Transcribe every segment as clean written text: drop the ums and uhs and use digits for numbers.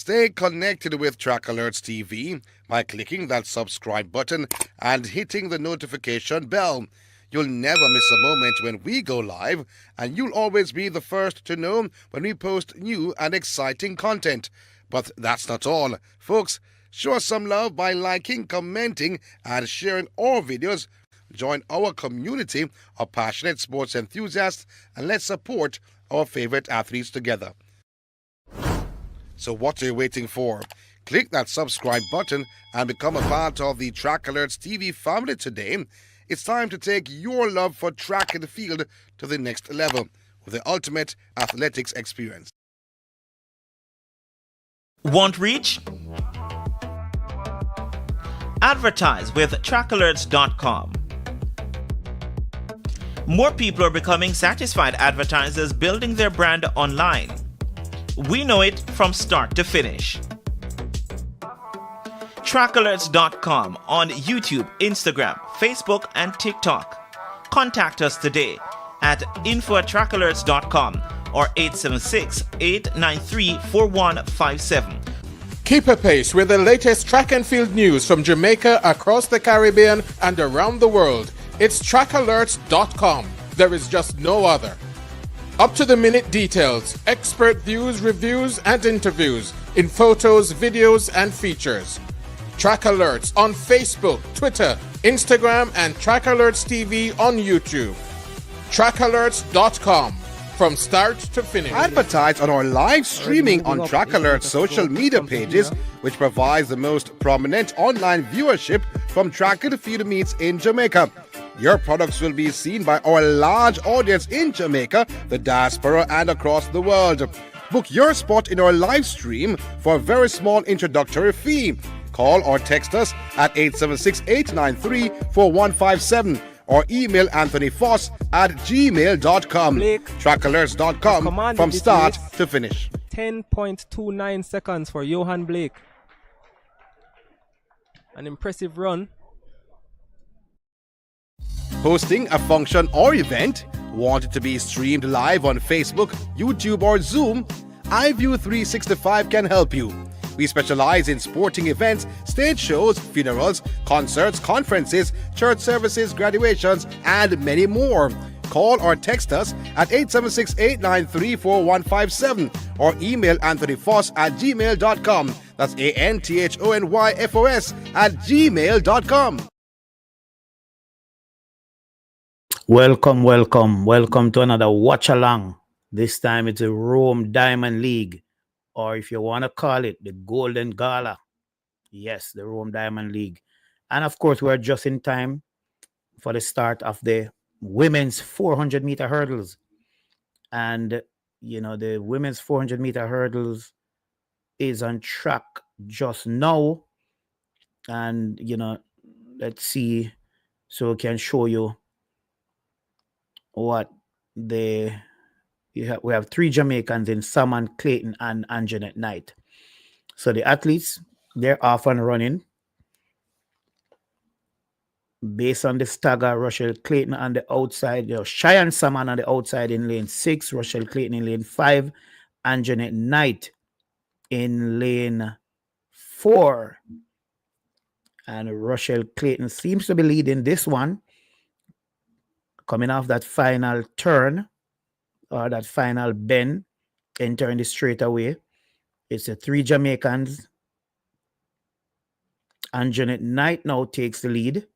Stay connected with Track Alerts TV by clicking that subscribe button and hitting the notification bell. You'll never miss a moment when we go live, and you'll always be the first to know when we post new and exciting content. But that's not all. Folks, show us some love by liking, commenting, and sharing our videos. Join our community of passionate sports enthusiasts and let's support our favorite athletes together. So what are you waiting for? Click that subscribe button and become a part of the Track Alerts TV family today. It's time to take your love for track and field to the next level with the ultimate athletics experience. Want reach? Advertise with trackalerts.com. More people are becoming satisfied advertisers building their brand online. We know it from start to finish. Trackalerts.com on YouTube, Instagram, Facebook, and TikTok. Contact us today at info@trackalerts.com or 876-893-4157. Keep apace with the latest track and field news from Jamaica, across the Caribbean, and around the world. It's trackalerts.com. There is just no other. Up-to-the-minute details, expert views, reviews, and interviews in photos, videos, and features. Track Alerts on Facebook, Twitter, Instagram, and Track Alerts TV on YouTube. Trackalerts.com. From start to finish. Advertise on our live streaming on Track Alerts social media pages, which provides the most prominent online viewership from track and field meets in Jamaica. Your products will be seen by our large audience in Jamaica, the diaspora, and across the world. Book your spot in our live stream for a very small introductory fee. Call or text us at 876-893-4157 or email anthonyfoss@gmail.com. Trackalerts.com from start to finish. 10.29 seconds for Johan Blake. An impressive run. Hosting a function or event? Want it to be streamed live on Facebook, YouTube, or Zoom? iView 365 can help you. We specialize in sporting events, stage shows, funerals, concerts, conferences, church services, graduations, and many more. Call or text us at 876-893-4157 or email anthonyfoss@gmail.com. That's ANTHONYFOS@gmail.com. Welcome to another Watchalong. This time it's a Rome Diamond League, or if you want to call it, the Golden Gala. Yes, the Rome Diamond League. And of course, we're just in time for the start of the women's 400-meter hurdles. And, you know, the women's 400-meter hurdles is on track just now. And, you know, let's see, so we can show you what we have three Jamaicans in Saman, Clayton, and Anjanette Knight. So the athletes, they're off and running. Based on the stagger, Rochelle Clayton on the outside, Cheyenne Saman on the outside in lane 6, Rochelle Clayton in lane 5, Anjanette Knight in lane 4. And Rochelle Clayton seems to be leading this one, coming off that final turn or that final bend, entering the straightaway. It's the three Jamaicans. Anjanette Knight now takes the lead.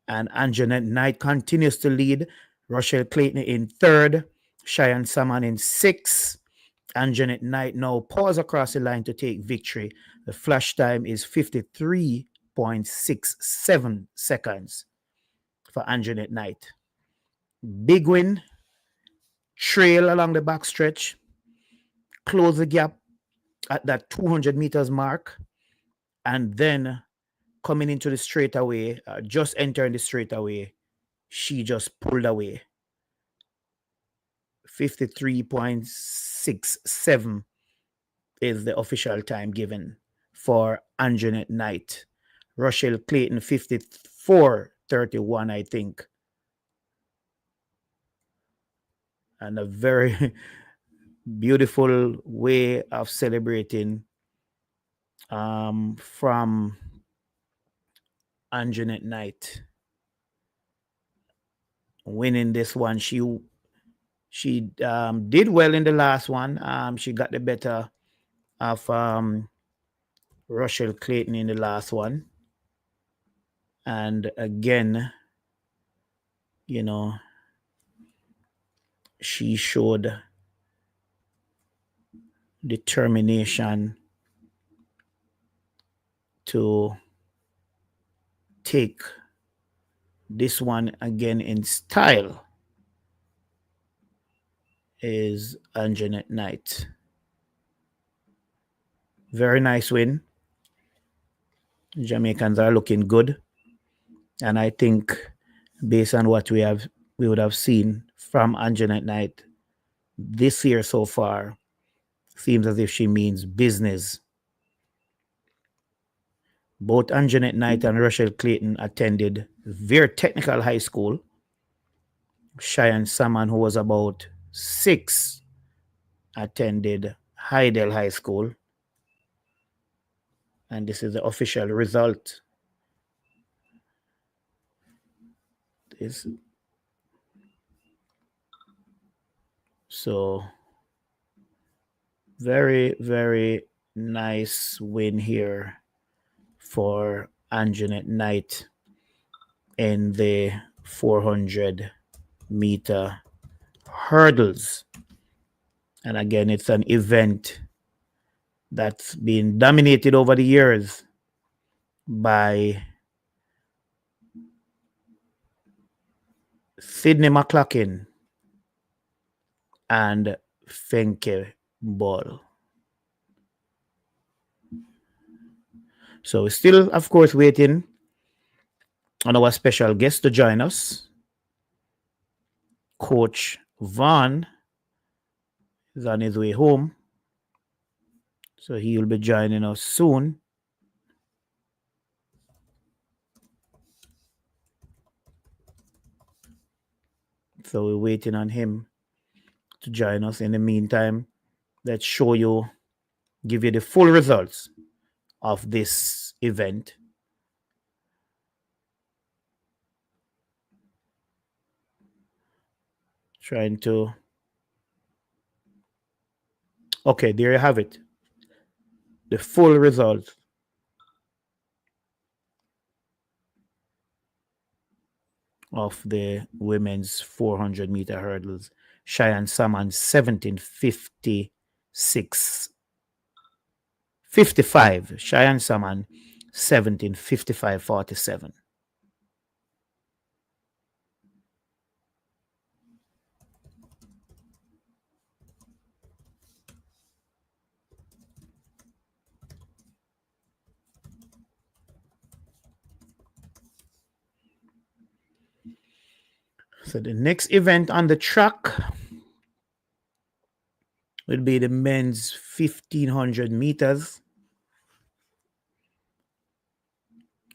And Anjanette Knight continues to lead. Rochelle Clayton in 3rd. Cheyenne Saman in 6th. Anjanette Knight now pause across the line to take victory. The flash time is 53.67 seconds for Anjanette Knight. Big win. Trail along the backstretch. Close the gap at that 200 meters mark. And then coming into the straightaway, just entering the straightaway, she just pulled away. 53.67 is the official time given for Anjanette Knight. Rochelle Clayton, 54.31, I think. And a very beautiful way of celebrating from Anjanette Knight winning this one. She did well in the last one. She got the better of Rochelle Clayton in the last one. And again, you know, she showed determination to take this one again in style. Is Anjanette Knight. Very nice win. Jamaicans are looking good. And I think based on what we would have seen from Anjanette Knight this year so far, seems as if she means business. Both Anjanette Knight and Rochelle Clayton attended Veer Technical High School. Cheyenne Salmon, who was about 6, attended Hydel High School. And this is the official result. So very, very nice win here for Anjanette Knight in the 400-meter hurdles. And again, it's an event that's been dominated over the years by Sydney McLaughlin and Fenke Ball. So we're still, of course, waiting on our special guest to join us. Coach Vaughn is on his way home. So he will be joining us soon. So we're waiting on him to join us. In the meantime, let's show you, give you the full results of this event. Trying to... Okay, there you have it. The full result of the women's 400-meter hurdles. Cheyenne Salmon 17:56.55. Cheyenne Salmon 17:55.47. So the next event on the track will be the men's 1,500 meters.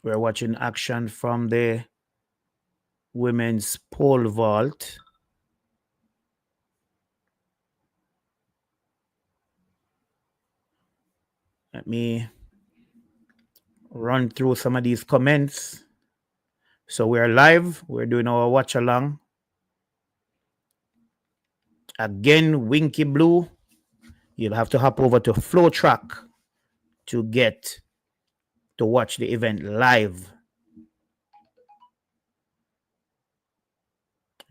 We're watching action from the women's pole vault. Let me run through some of these comments. So we're live. We're doing our watch along. Again, Winky Blue. You'll have to hop over to Flow Track to get to watch the event live.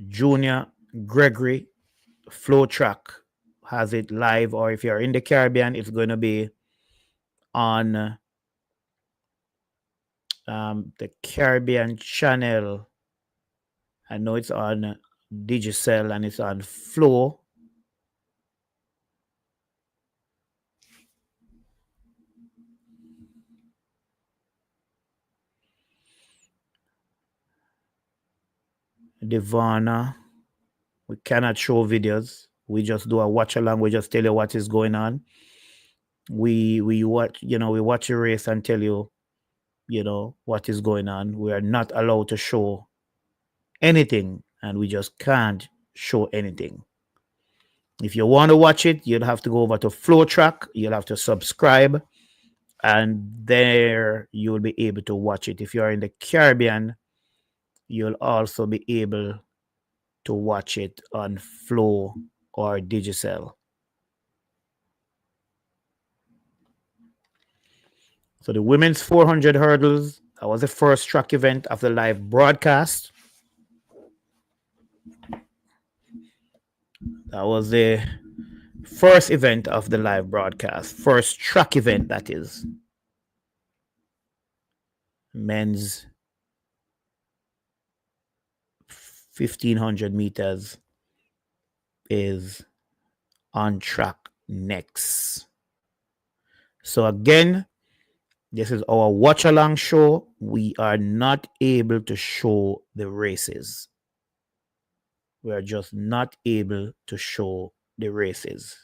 Junior Gregory, Flow Track has it live, or if you're in the Caribbean, it's going to be on the Caribbean channel. I know it's on Digicel and it's on Flow. Devana, we cannot show videos. We just do a watch along. We just tell you what is going on. We watch, we watch a race and tell you, what is going on. We are not allowed to show anything, and we just can't show anything. If you want to watch it, you'll have to go over to Flow Track. You'll have to subscribe, and there you'll be able to watch it. If you're in the Caribbean, you'll also be able to watch it on Flow or Digicel. So the women's 400 hurdles, that was the first track event of the live broadcast. That was the first event of the live broadcast. First track event, that is. Men's 1500 meters is on track next. So again, this is our watch along show. We are not able to show the races. We are just not able to show the races.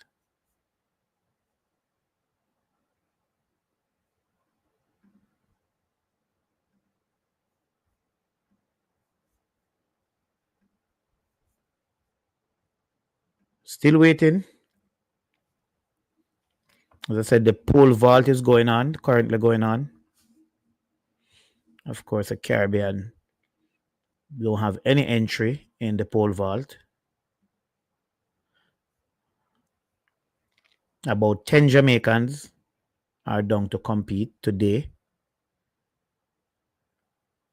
Still waiting. As I said, the pole vault is currently going on. Of course, the Caribbean don't have any entry in the pole vault. About 10 Jamaicans are down to compete today.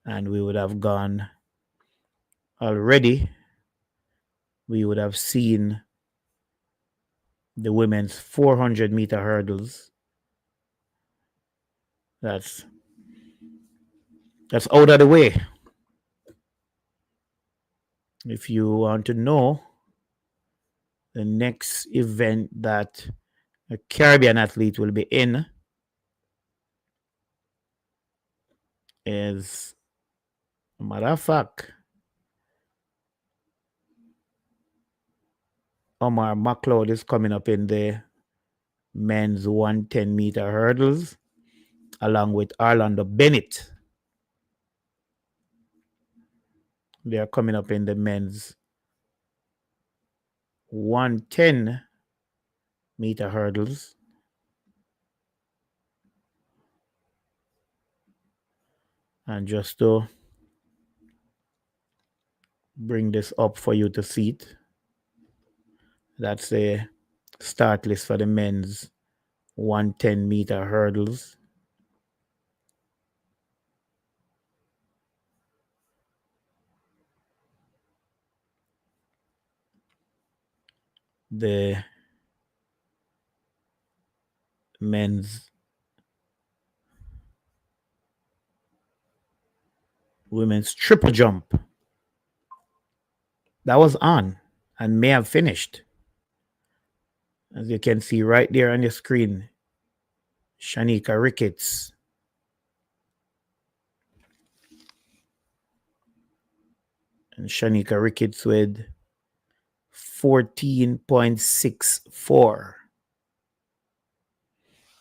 And we would have gone already. We would have seen the women's 400 meter hurdles. That's out of the way. If you want to know the next event that a Caribbean athlete will be in is, a matter of fact, Omar McLeod is coming up in the men's 110 meter hurdles along with Orlando Bennett. They are coming up in the men's 110 meter hurdles. And just to bring this up for you to see it, that's the start list for the men's 110 meter hurdles. The women's triple jump, that was on and may have finished. As you can see right there on the screen, Shanika Ricketts. And Shanika Ricketts with 14.64.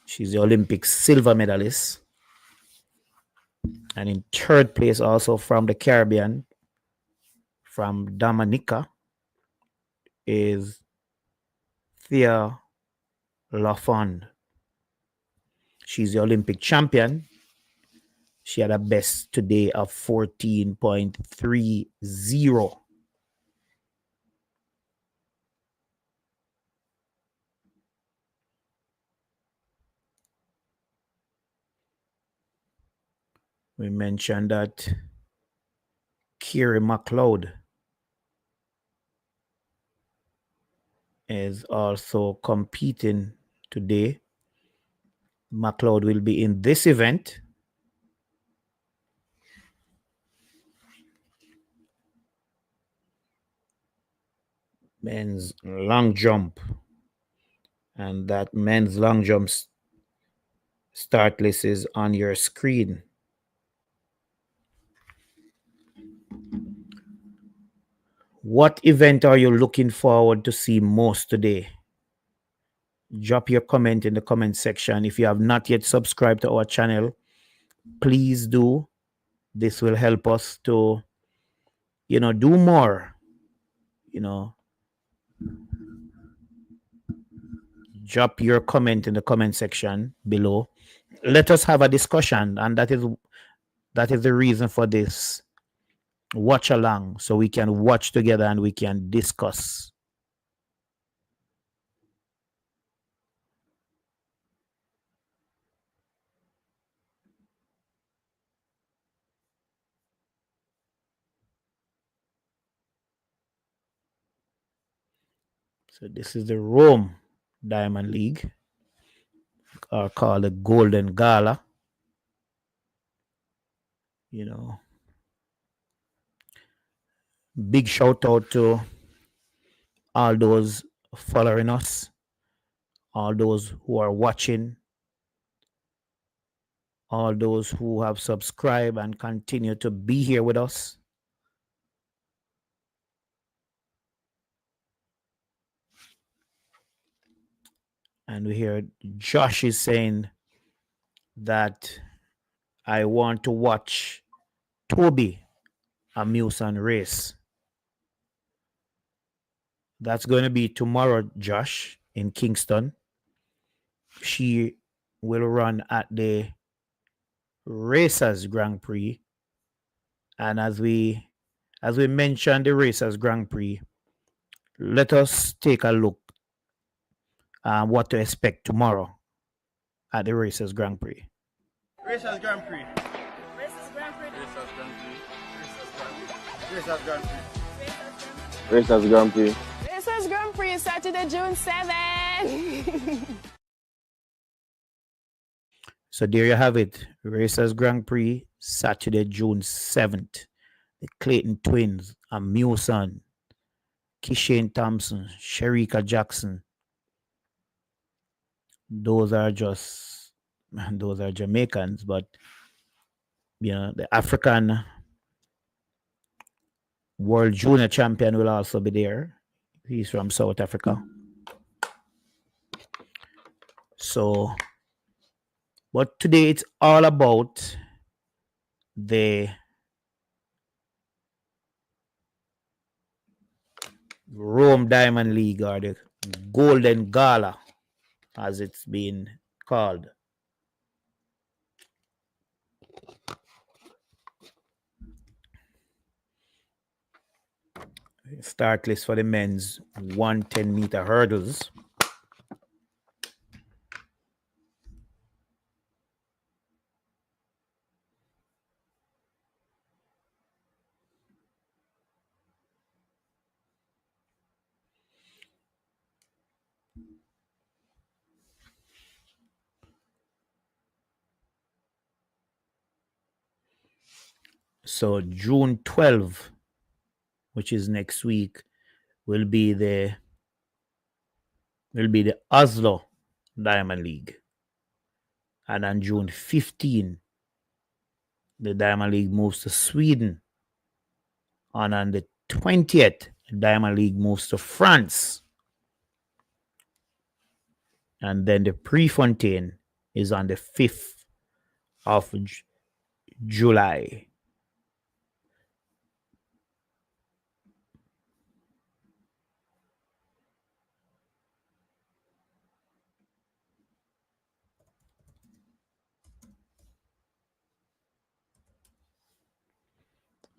She's the Olympic silver medalist. And in third place, also from the Caribbean, from Dominica, is Thea Lafond. She's the Olympic champion. She had a best today of 14.30. We mentioned that Kiri McLeod is also competing today. McLeod will be in this event. Men's long jump. And that men's long jump start list is on your screen. What event are you looking forward to see most today? Drop your comment in the comment section. If you have not yet subscribed to our channel, please do. This will help us to, do more, drop your comment in the comment section below. Let us have a discussion, and that is the reason for this watch along, so we can watch together and we can discuss. So this is the Rome Diamond League, or called the Golden Gala. You know, big shout out to all those following us, all those who are watching, all those who have subscribed and continue to be here with us. And we hear Josh is saying that I want to watch Toby Amuse and race. That's going to be tomorrow, Josh, in Kingston. She will run at the Racers Grand Prix. And as we mentioned the Racers Grand Prix, let us take a look what to expect tomorrow at the Racers Grand Prix. Racers Grand Prix. Racers Grand Prix. Racers Grand Prix. Racers Grand Prix. Racers Grand Prix. Racers Grand Prix is Saturday, June 7th. So there you have it. Racers Grand Prix, Saturday, June 7th. The Clayton twins, Amuson, Kishane Thompson, Sherika Jackson. Those are Jamaicans, but the African World Junior Champion will also be there. He's from South Africa. So, but today it's all about the Rome Diamond League, or the Golden Gala, as it's been called. Start list for the men's 110-meter hurdles. So June 12, which is next week, will be the Oslo Diamond League. And on June 15, the Diamond League moves to Sweden. And on the 20th, the Diamond League moves to France. And then the Prefontaine is on the 5th of July.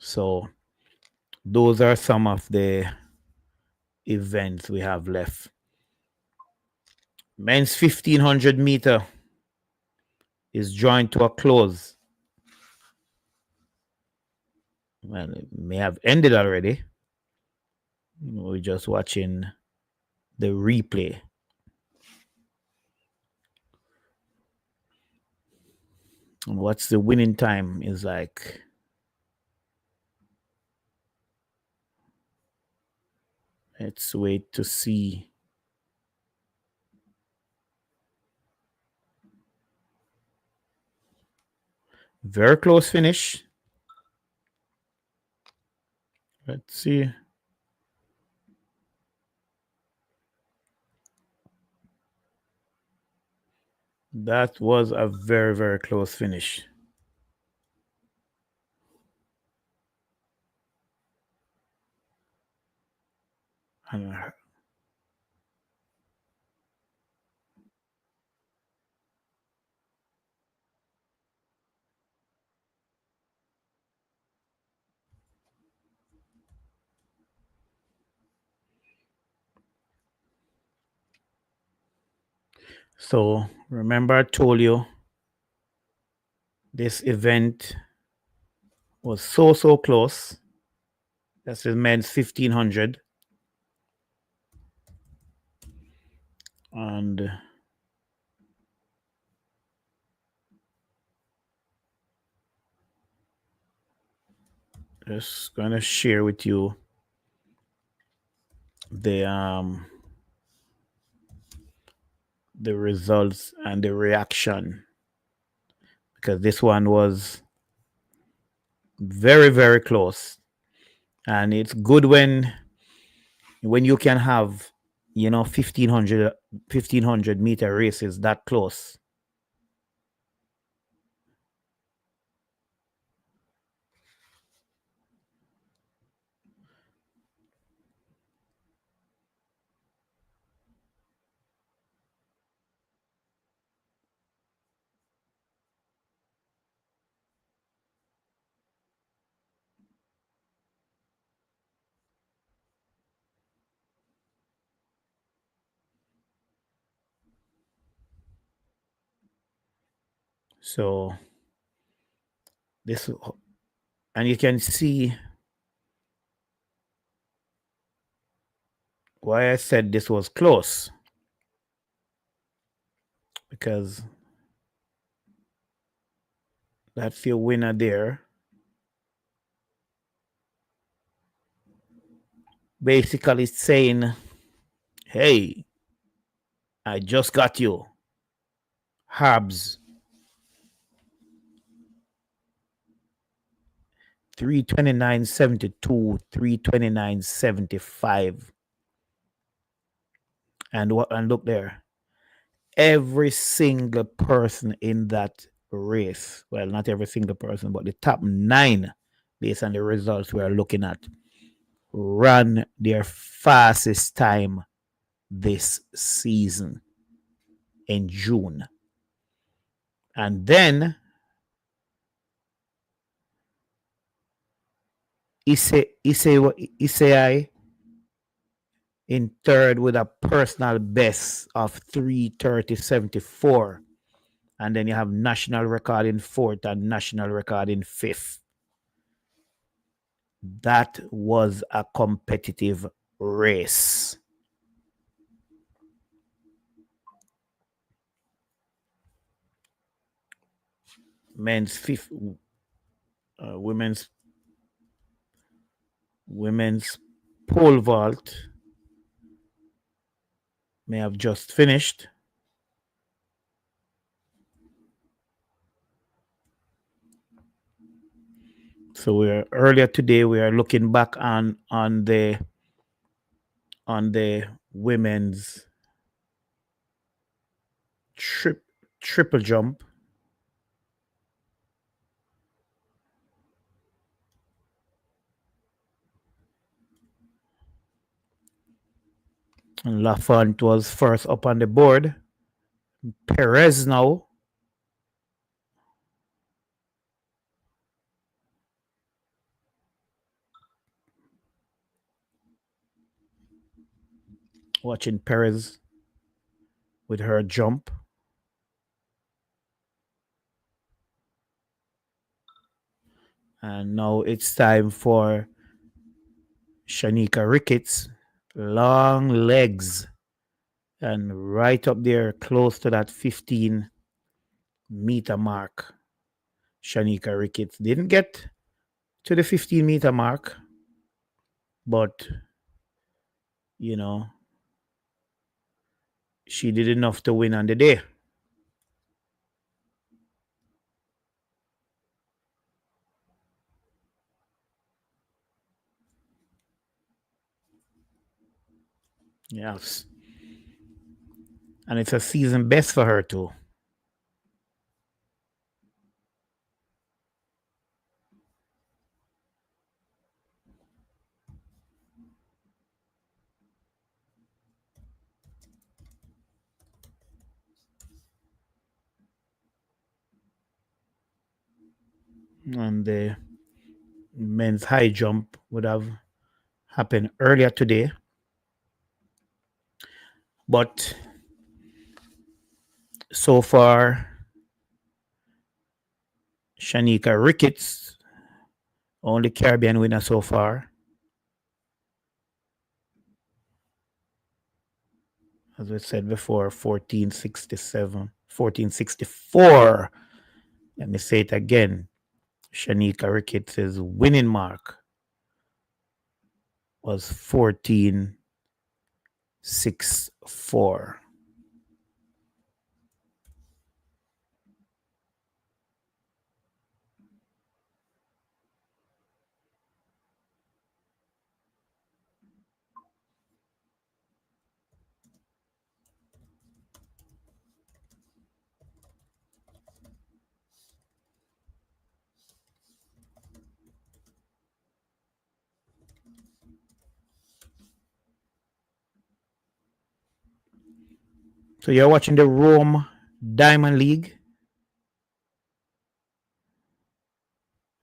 So those are some of the events we have left. Men's 1500 meter is drawing to a close. Well, it may have ended already. We're just watching the replay. And what's the winning time is like. Let's wait to see. Very close finish. Let's see. That was a very, very close finish. And So remember, I told you this event was so close. That's the men's 1500. And just gonna share with you the results and the reaction, because this one was very close. And it's good when you can have 1500 meter races that close. So this, and you can see why I said this was close, because that's your winner there. Basically saying, hey, I just got you. Habs. 329.72, 329.75. And look there. Every single person in that race, well, not every single person, but the top 9, based on the results we are looking at, ran their fastest time this season in June. And then Isai in third with a personal best of 3:30.74. And then you have national record in fourth and national record in fifth. That was a competitive race. Men's fifth, women's pole vault may have just finished. So earlier today we are looking back on the women's triple jump. And Lafont was first up on the board. Perez now. Watching Perez with her jump. And now it's time for Shanika Ricketts. Long legs. And right up there, close to that 15-meter mark. Shanika Ricketts didn't get to the 15-meter mark, but, she did enough to win on the day. Yes. And it's a season best for her too. And the men's high jump would have happened earlier today. But So far, Shanika Ricketts, only Caribbean winner so far. As we said before, 1467, 1464. Let me say it again. Shanika Ricketts' winning mark was 1464. So you're watching the Rome Diamond League.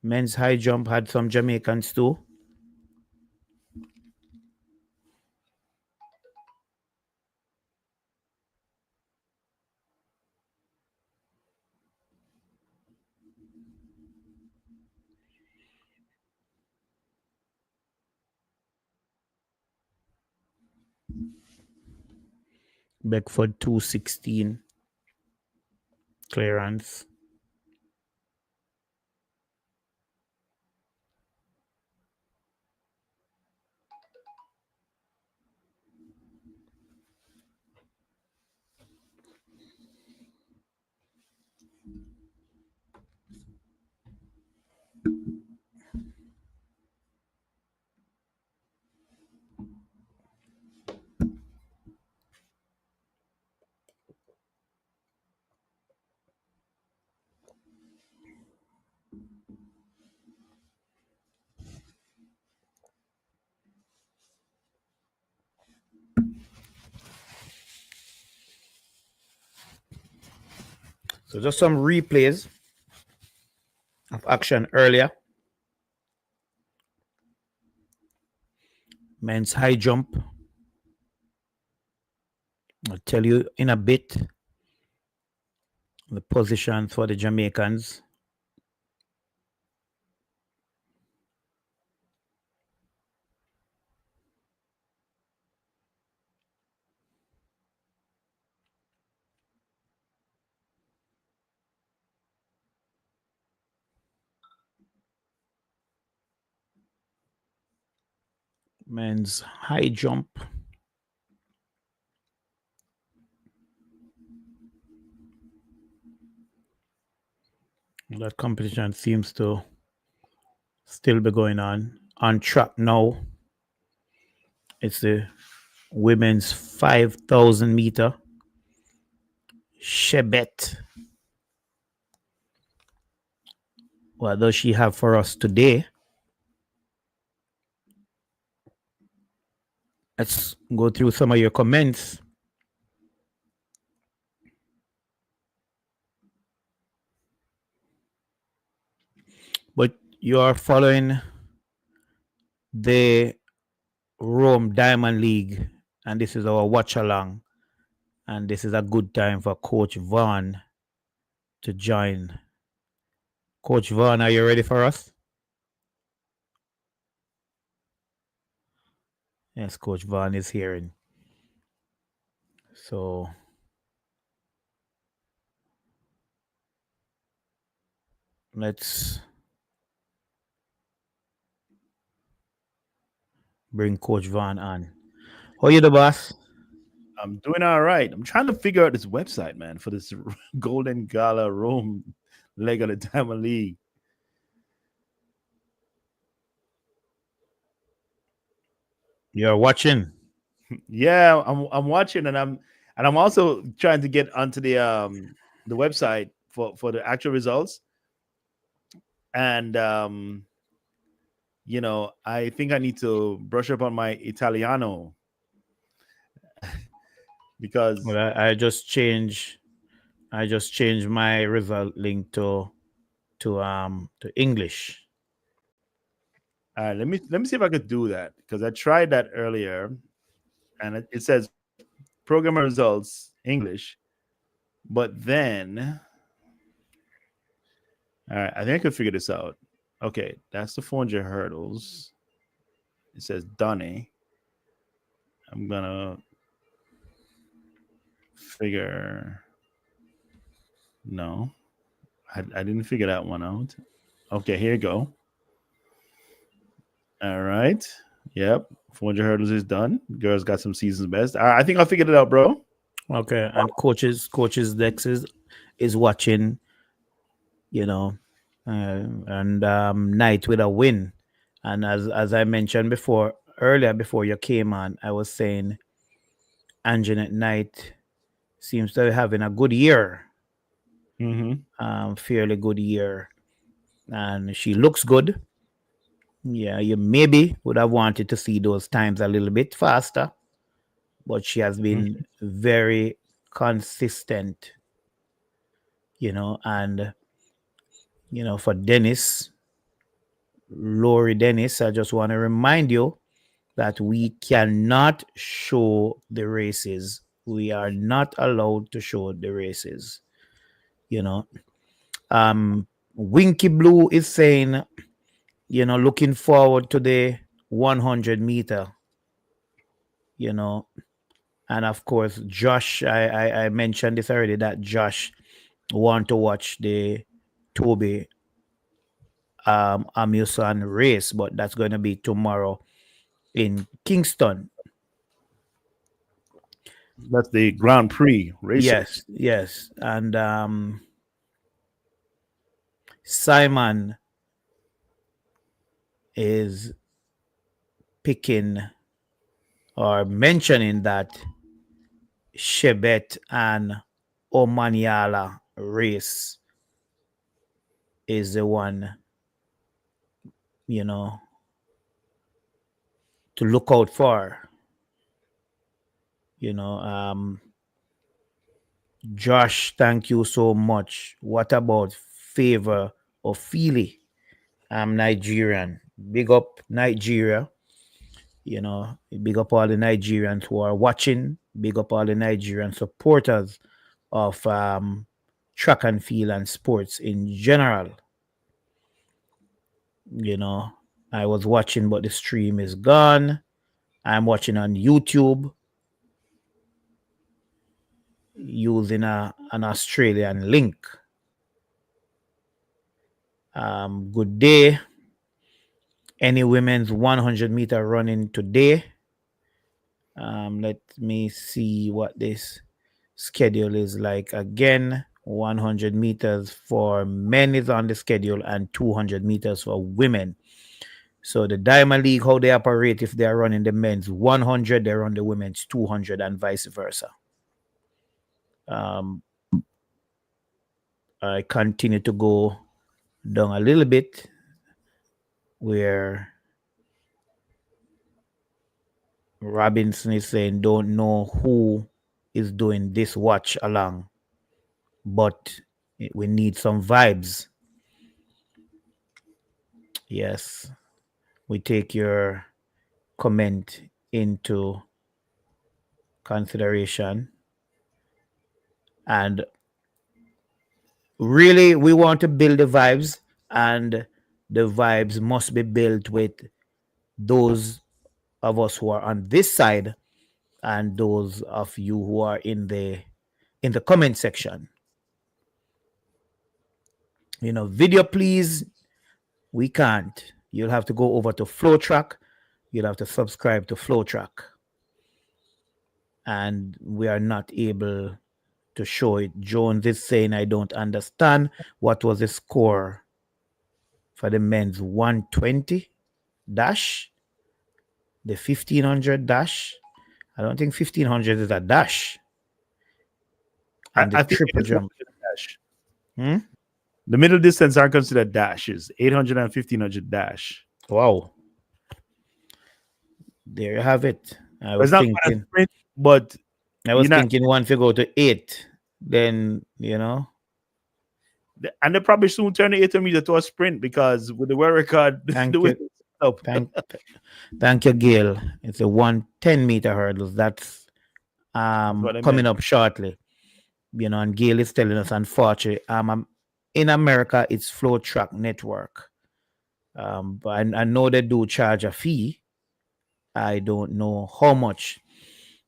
Men's high jump had some Jamaicans too. Beckford 216 clearance. So just some replays of action earlier. Men's high jump. I'll tell you in a bit the positions for the Jamaicans. Men's high jump. That competition seems to still be going on. On track now. It's the women's 5,000 meter. Shebet. What does she have for us today? Let's go through some of your comments. But you are following the Rome Diamond League, and this is our watch along. And this is a good time for Coach Vaughn to join. Coach Vaughn, are you ready for us? Yes, Coach Vaughn is hearing. So let's bring Coach Vaughn on. How you the boss? I'm doing all right. I'm trying to figure out this website, man, for this Golden Gala Rome leg of the Diamond League. You're watching. Yeah, I'm watching, and I'm also trying to get onto the website for the actual results. And I think I need to brush up on my Italiano because Well, I just changed my result link to English. let me see if I could do that, because I tried that earlier, and it says program results English, But then, all right, I think I could figure this out. Okay, that's the 400 hurdles. It says Donny. I'm gonna figure. No, I didn't figure that one out. Okay, here you go. All right. Yep. 400 hurdles is done. Girls got some season's best. All right, I think I figured it out, bro. Okay, and coaches Dex is watching, you know, and Knight with a win. And as I mentioned before earlier before you came on, I was saying Anjanette Knight seems to be having a good year, fairly good year, and she looks good. Yeah, you maybe would have wanted to see those times a little bit faster, but she has been very consistent, and for Lori Dennis, I just want to remind you that we cannot show the races. We are not allowed to show the races. Winky Blue is saying, looking forward to the 100 meter, and of course, Josh, I mentioned this already, that Josh want to watch the Toby Amusan race, but that's going to be tomorrow in Kingston. That's the Grand Prix racers. Yes. And Simon is picking or mentioning that Chebet and Omaniala race is the one, to look out for. Josh, thank you so much. What about Favor of Feely? I'm Nigerian. Big up Nigeria. Big up all the Nigerians who are watching. Big up all the Nigerian supporters of track and field and sports in general. I was watching, but the stream is gone. I'm watching on YouTube using an Australian link. Good day. Any women's 100 meter running today? Let me see what this schedule is like again. 100 meters for men is on the schedule and 200 meters for women. So the Diamond League, how they operate, if they're running the men's 100, they run the women's 200 and vice versa. I continue to go down a little bit where Robinson is saying, don't know who is doing this watch along, but we need some vibes. Yes, we take your comment into consideration. And really, we want to build the vibes, and the vibes must be built with those of us who are on this side and those of you who are in the comment section. Video, please. We can't. You'll have to go over to FlowTrack. You'll have to subscribe to FlowTrack. And we are not able to show it. Jones is saying, I don't understand. What was the score for the men's 120 dash? The 1500 dash? I don't think 1500 is a dash. And the triple jump. Dash. The middle distance are considered dashes. 800 and 1500 dash. Wow. There you have it. I was not thinking, sprint, but I was thinking one to go to 8. Then, and they probably soon turn the 800 meter to a sprint because with the world record, thank you, Gail. It's a 110 meter hurdles. That's coming up shortly. And Gail is telling us, unfortunately, in America, it's Flow Track Network. But I know they do charge a fee. I don't know how much.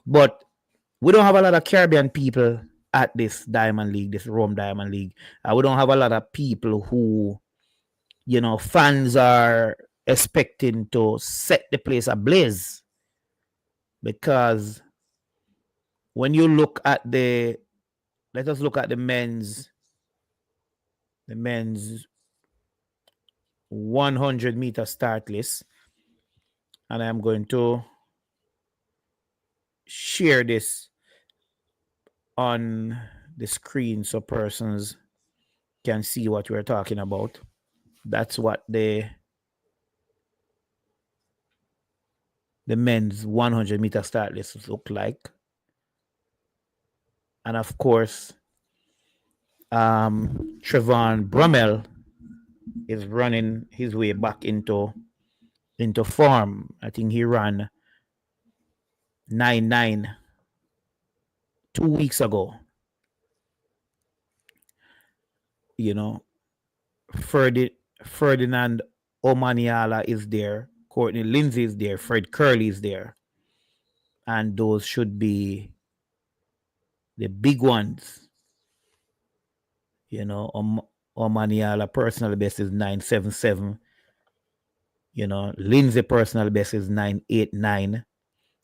But we don't have a lot of Caribbean people at this Diamond League, this Rome Diamond League. We don't have a lot of people who, fans are expecting to set the place ablaze. Because when you look at let us look at the men's 100-meter start list. And I'm going to share this on the screen so persons can see what we're talking about. That's what the men's 100-meter start list look like. And of course, Trevon Brummel is running his way back into form. I think he ran 9.9 2 weeks ago. Ferdinand Omaniala is there. Courtney Lindsay is there. Fred Curley is there. And those should be the big ones. Omaniala personal best is 9.77. Lindsay personal best is 9.89.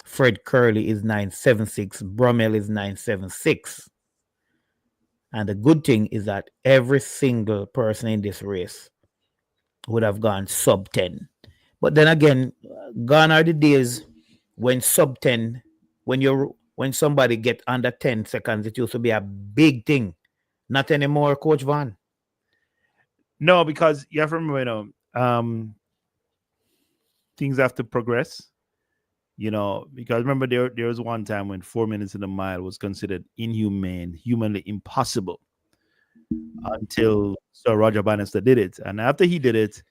Fred Curley is 9.76. Brummel is 9.76. And the good thing is that every single person in this race would have gone sub 10. But then again, gone are the days when sub 10, when somebody get under 10 seconds, it used to be a big thing. Not anymore, Coach Vaughn. No, because you have to remember, things have to progress. Because remember there was one time when 4 minutes in a mile was considered inhumane, humanly impossible, until Sir Roger Bannister did it. And after he did it,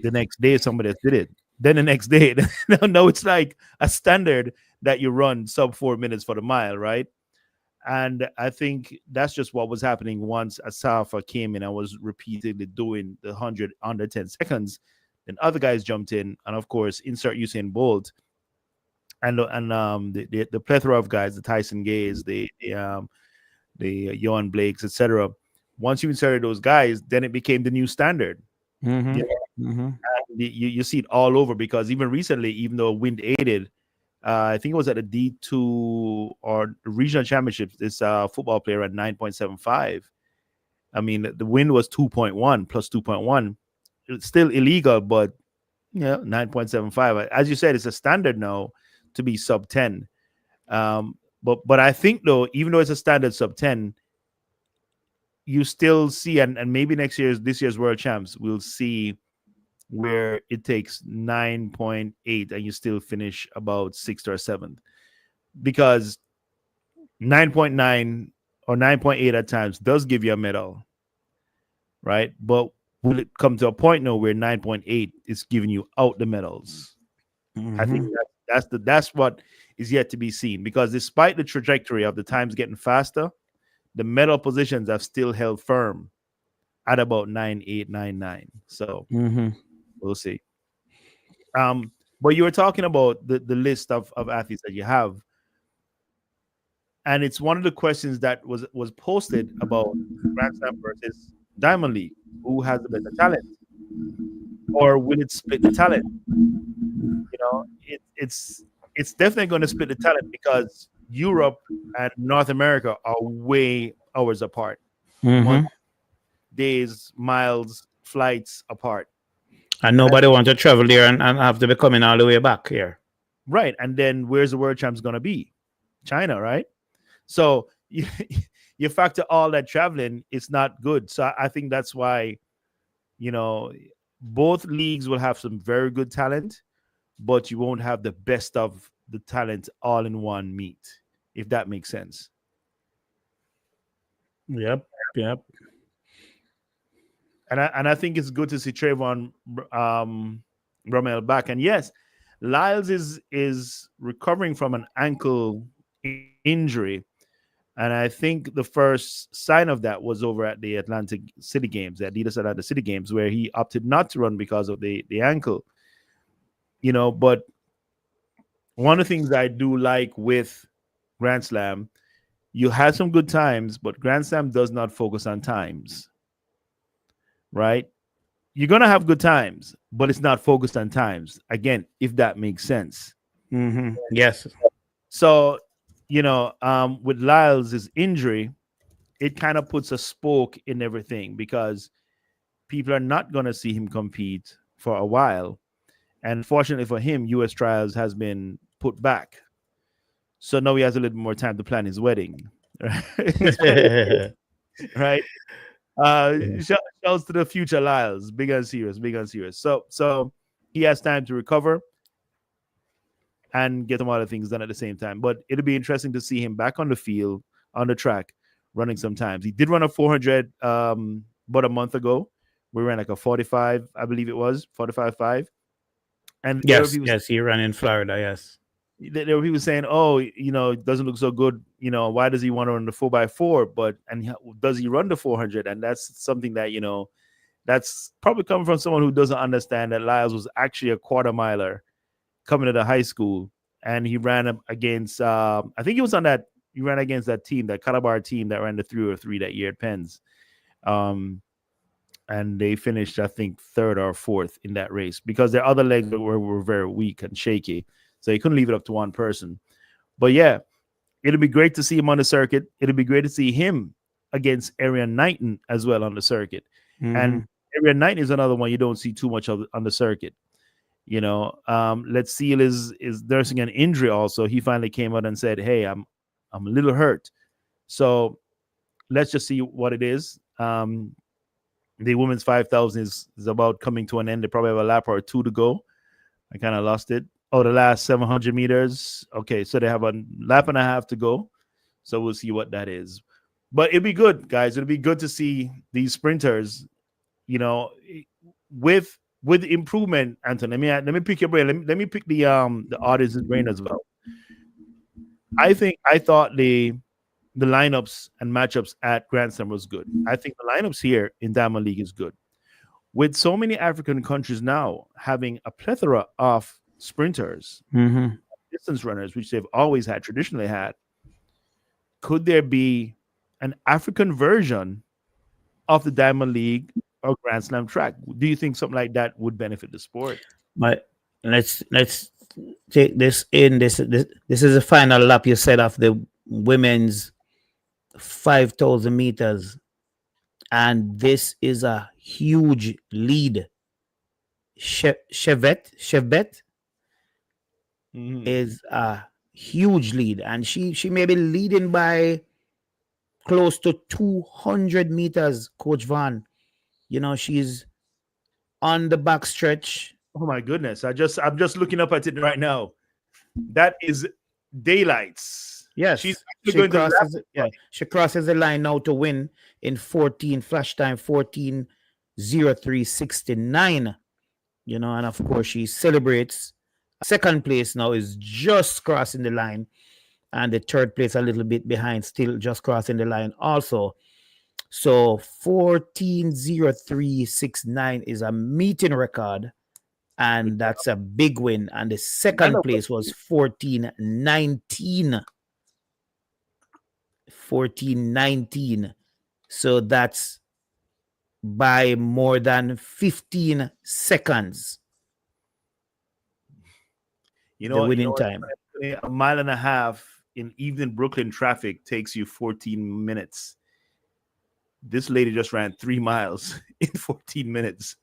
the next day somebody else did it. Then the next day, no, it's like a standard that you run sub 4 minutes for the mile, right? And I think that's just what was happening once Asafa came in and was repeatedly doing the 100 under 10 seconds. Then other guys jumped in, and of course, insert Usain Bolt, and the plethora of guys, the Tyson Gays, the Johan Blakes, etc. Once you inserted those guys, then it became the new standard. Mm-hmm. You see it all over, because even recently, even though wind aided, I think it was at the D2 or regional championships, this football player at 9.75. I mean, the wind was 2.1 plus 2.1. It's still illegal, but 9.75. As you said, it's a standard now to be sub 10. But I think, though, even though it's a standard sub 10, you still see, and maybe this year's World Champs, we'll see where it takes 9.8 and you still finish about 6th or 7th, because 9.9 or 9.8 at times does give you a medal, right? But will it come to a point now where 9.8 is giving you out the medals? Mm-hmm. I think that's what is yet to be seen, because despite the trajectory of the times getting faster, the medal positions have still held firm at about 9.8, 9.9. So we'll see. But you were talking about the list of athletes that you have, and it's one of the questions that was posted about Grand Slam versus Diamond League. Who has the better talent, or will it split the talent? It's definitely going to split the talent, because Europe and North America are way hours apart. Mm-hmm. Days, miles, flights apart. And nobody wants to travel there and have to be coming all the way back here. Right. And then where's the World Champs going to be? China, right? So you factor all that traveling, it's not good. So I think that's why, both leagues will have some very good talent, but you won't have the best of the talent all in one meet, if that makes sense. Yep. And I think it's good to see Trayvon Rommel back. And yes, Lyles is recovering from an ankle injury. And I think the first sign of that was over at the Atlantic City Games, the Adidas Atlanta City Games, where he opted not to run because of the ankle. But one of the things I do like with Grand Slam, you had some good times, but Grand Slam does not focus on times, right? You're going to have good times, but it's not focused on times. Again, if that makes sense. Mm-hmm. Yes. So, with Lyles' injury, it kind of puts a spoke in everything because people are not going to see him compete for a while. And fortunately for him, U.S. trials has been put back. So now he has a little more time to plan his wedding. Right? Shouts to the future Lyles. Big and serious, big and serious. So he has time to recover and get some other things done at the same time. But it'll be interesting to see him back on the field, on the track, running sometimes. He did run a 400 about a month ago. We ran like a 45, I believe it was, 45.5. And yes, he ran in Florida, yes. There were people saying, oh, it doesn't look so good. Why does he want to run the 4x4? Does he run the 400? And that's something that, that's probably coming from someone who doesn't understand that Lyles was actually a quarter miler coming to the high school. And he ran against, I think he ran against that team, that Calabar team that ran the 303 that year at Penn's. And they finished, I think, third or fourth in that race because their other legs were very weak and shaky. So he couldn't leave it up to one person. But yeah, it'll be great to see him on the circuit. It'll be great to see him against Arian Knighton as well on the circuit. Mm-hmm. And Arian Knighton is another one you don't see too much of on the circuit. Let's see, is nursing an injury also. He finally came out and said, hey, I'm a little hurt. So let's just see what it is. The women's 5,000 is about coming to an end. They probably have a lap or two to go. I kind of lost it. Oh, the last 700 meters. Okay, so they have a lap and a half to go. So we'll see what that is. But it'll be good, guys. It'll be good to see these sprinters, with improvement. Anton, let me pick your brain. Let me pick the audience's brain as well. I thought the lineups and matchups at Grand Slam was good. I think the lineups here in Diamond League is good. With so many African countries now having a plethora of sprinters, distance runners, which they've always had, traditionally had, could there be an African version of the Diamond League or Grand Slam track? Do you think something like that would benefit the sport? But let's take this in. This is the final lap, you said, of the women's 5,000 meters, and this is a huge lead. Chevette is a huge lead, and she may be leading by close to 200 meters, Coach Vaughn. She's on the back stretch. Oh my goodness. I'm just looking up at it right now. That is daylights. Yes, she crosses the line now to win in 14 flash time 14:03:69. And of course she celebrates. Second place now is just crossing the line, and the third place a little bit behind, still just crossing the line also. So 14:03:69 is a meeting record, and that's a big win. And the second place was 14:19. 14:19. So that's by more than 15 seconds. The winning time. A mile and a half in evening Brooklyn traffic takes you 14 minutes. This lady just ran 3 miles in 14 minutes.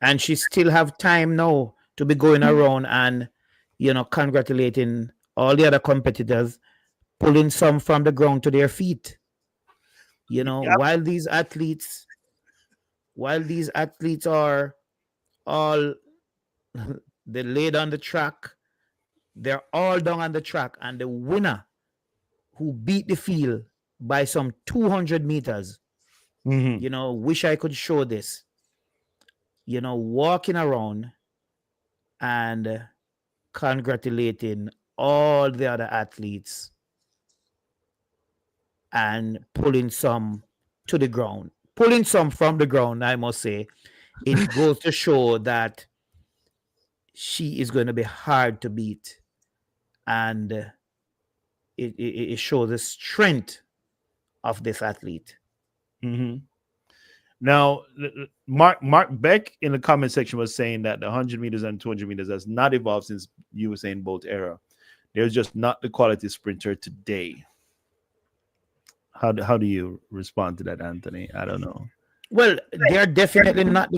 And she still have time now to be going around and, congratulating all the other competitors, pulling some from the ground to their feet. While these athletes are all they laid on the track, they're all down on the track, and the winner who beat the field by some 200 meters, wish I could show this, walking around and congratulating all the other athletes and pulling some to the ground, pulling some from the ground, I must say. It goes to show that she is going to be hard to beat. And it shows the strength of this athlete. Mm-hmm. Now, Mark Beck in the comment section was saying that the 100 meters and 200 meters has not evolved since Usain Bolt era. There's just not the quality sprinter today. How do you respond to that, Anthony? I don't know. Well, they're definitely not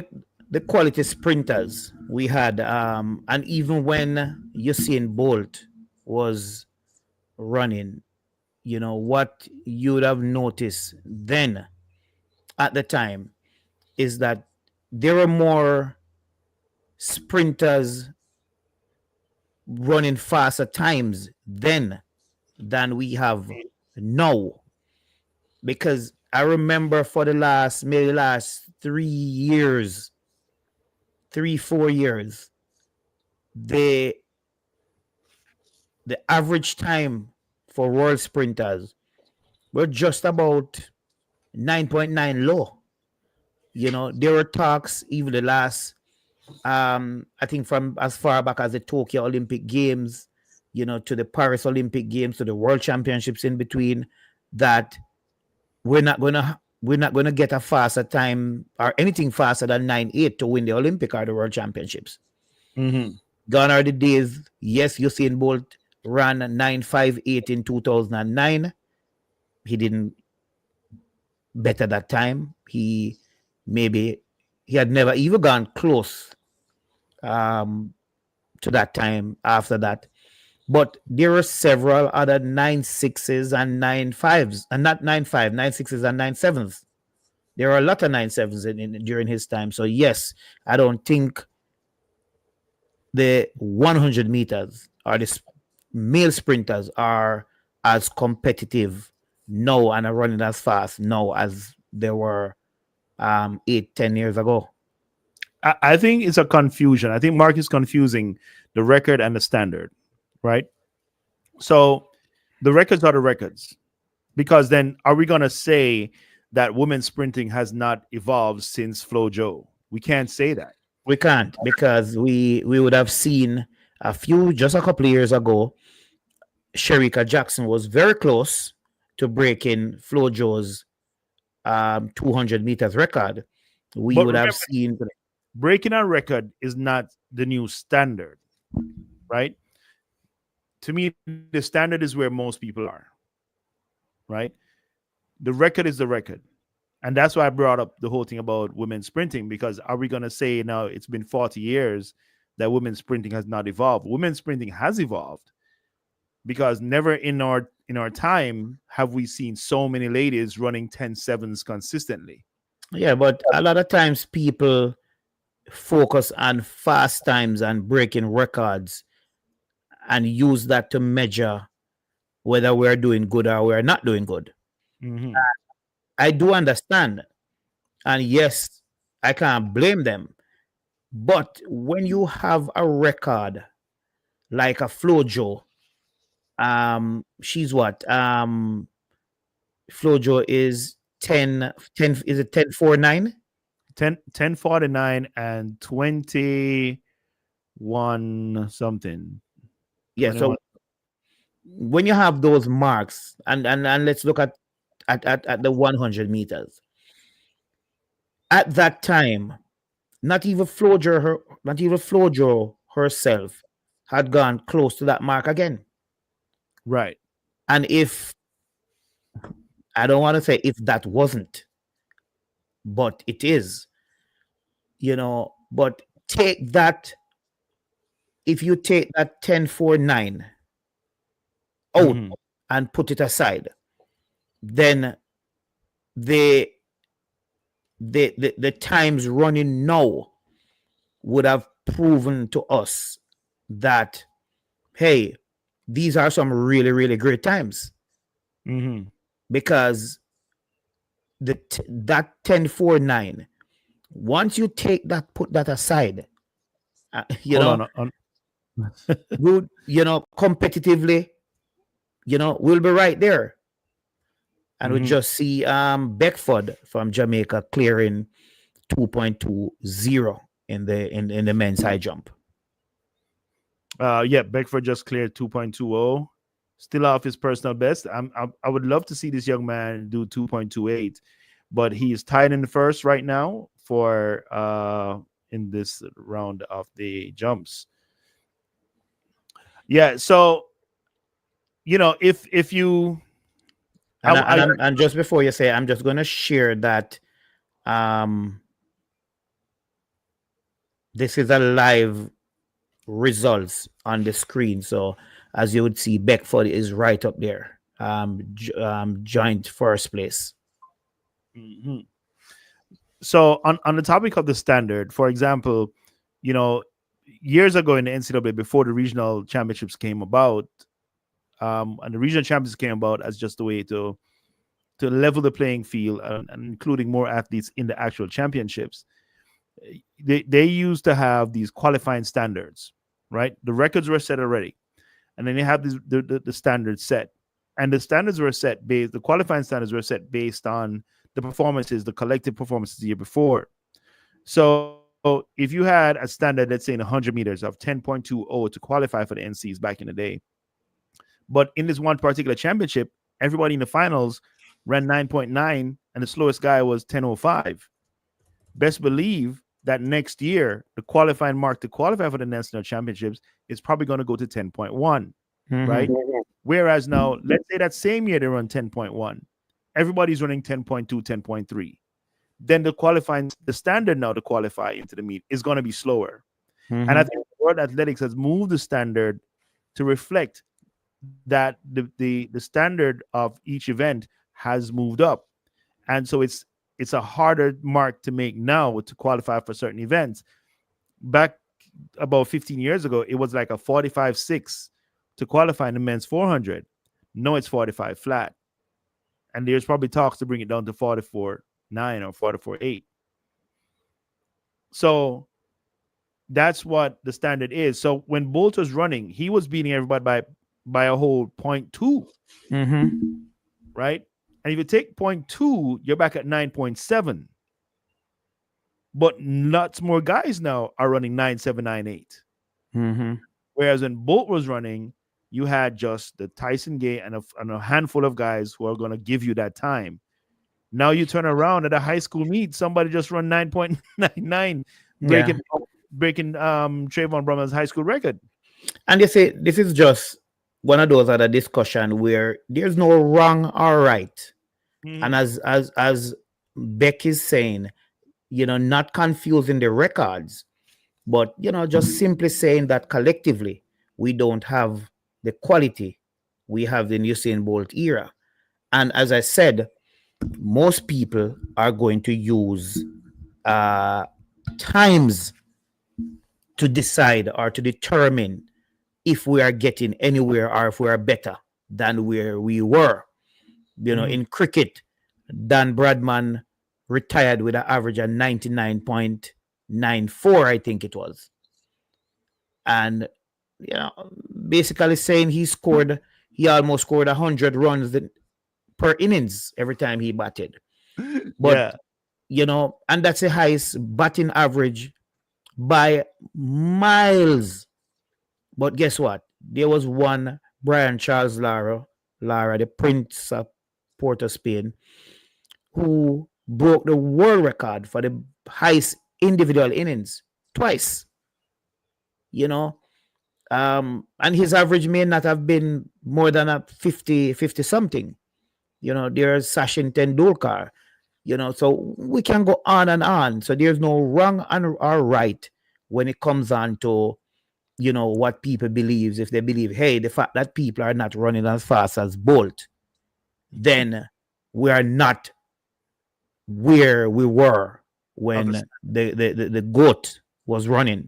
the quality sprinters we had. And even when Usain Bolt was running, what you would have noticed then at the time is that there were more sprinters running faster times then than we have now. Because I remember for the last 3 years, 4 years, the average time for world sprinters were just about 9.9 low. There were talks even the last, I think from as far back as the Tokyo Olympic Games, to the Paris Olympic Games, to the World Championships in between, that we're not gonna get a faster time or anything faster than 9.8 to win the Olympic or the World Championships. Mm-hmm. Gone are the days. Yes, Usain Bolt ran 9.58 in 2009. He didn't better that time. He had never even gone close to that time after that. But there were several other 9.6s and 9.5s, and not 9.5, 9.6s and 9.7s. There are a lot of 9.7s during his time. So yes, I don't think the 100 meters or the male sprinters are as competitive now and are running as fast now as they were 8-10 years ago. I think it's a confusion. I think Mark is confusing the record and the standard, right? So the records are the records, because then are we going to say that women's sprinting has not evolved since FloJo? We can't say that. We can't, because we would have seen just a couple of years ago, Shericka Jackson was very close to breaking FloJo's 200 meters record. We would have seen breaking a record is not the new standard, right? To me, the standard is where most people are, right? The record is the record. And that's why I brought up the whole thing about women sprinting, because are we going to say now it's been 40 years that women's sprinting has not evolved? Women's sprinting has evolved, because never in our time have we seen so many ladies running 10.7s consistently. Yeah, but a lot of times people focus on fast times and breaking records and use that to measure whether we're doing good or we're not doing good. Mm-hmm. I do understand. And yes, I can't blame them. But when you have a record like a FloJo, she's what? FloJo is 10, is it 10.49? 10.49 and 21 something. Yeah, 21. So when you have those marks, and let's look at the 100 meters. At that time, not even FloJo herself had gone close to that mark again. Right. And if, I don't want to say if that wasn't, but it is, but take that, if you take that 10.49 out and put it aside, then the times running now would have proven to us that, hey, these are some really, really great times. Mm-hmm. Because that 10.49, once you take that, put that aside, competitively, we'll be right there. And we just see Beckford from Jamaica clearing 2.20 in the men's high jump. Yeah, Beckford just cleared 2.20, still off his personal best. I would love to see this young man do 2.28, but he is tied in the first right now for in this round of the jumps. Yeah, so if you and just before you say, I'm just going to share that this is a live results on the screen. So as you would see, Beckford is right up there, joint first place. So on the topic of the standard, for example, years ago in the NCAA, before the regional championships came about, and the regional championships came about as just a way to level the playing field and including more athletes in the actual championships. They used to have these qualifying standards, right? The records were set already, and then they have the standards set, and the standards were set based. The qualifying standards were set based on the performances, the collective performances the year before. So if you had a standard, let's say in 100 meters of 10.20 to qualify for the NCs back in the day, but in this one particular championship, everybody in the finals ran 9.9, and the slowest guy was 10.05. Best believe that next year, the qualifying mark to qualify for the national championships is probably going to go to 10.1, right? Whereas now, let's say that same year they run 10.1. Everybody's running 10.2, 10.3. Then the standard now to qualify into the meet is going to be slower. And I think World Athletics has moved the standard to reflect that the standard of each event has moved up. And so it's a harder mark to make now to qualify for certain events. Back about 15 years ago, it was like a 45.6 to qualify in the men's 400. No, it's 45 flat. And there's probably talks to bring it down to 44.9 or 44.8. So that's what the standard is. So when Bolt was running, he was beating everybody by a whole 0.2. Right? And if you take 0.2, you're back at 9.7. But lots more guys now are running 9.7, 9.8. Whereas when Bolt was running, you had just the Tyson Gay and a handful of guys who are going to give you that time. Now you turn around at a high school meet, somebody just run 9.99, breaking Trayvon Brummer's high school record. And you say this is just one of those other discussion where there's no wrong or right. And as Beck is saying, not confusing the records, but just simply saying that collectively we don't have the quality we have in Usain Bolt era. And as I said, most people are going to use times to decide or to determine if we are getting anywhere or if we are better than where we were. In cricket, Dan Bradman retired with an average of 99.94, I think it was. And, basically saying he almost scored 100 runs per innings every time he batted. But, and that's the highest batting average by miles. But guess what? There was one Brian Charles Lara, the Prince of Port of Spain, who broke the world record for the highest individual innings twice. And his average may not have been more than a 50 something. There's Sachin Tendulkar. So we can go on and on. So there's no wrong or right when it comes on to what people believe. If they believe, hey, the fact that people are not running as fast as Bolt, then we are not where we were when the GOAT was running.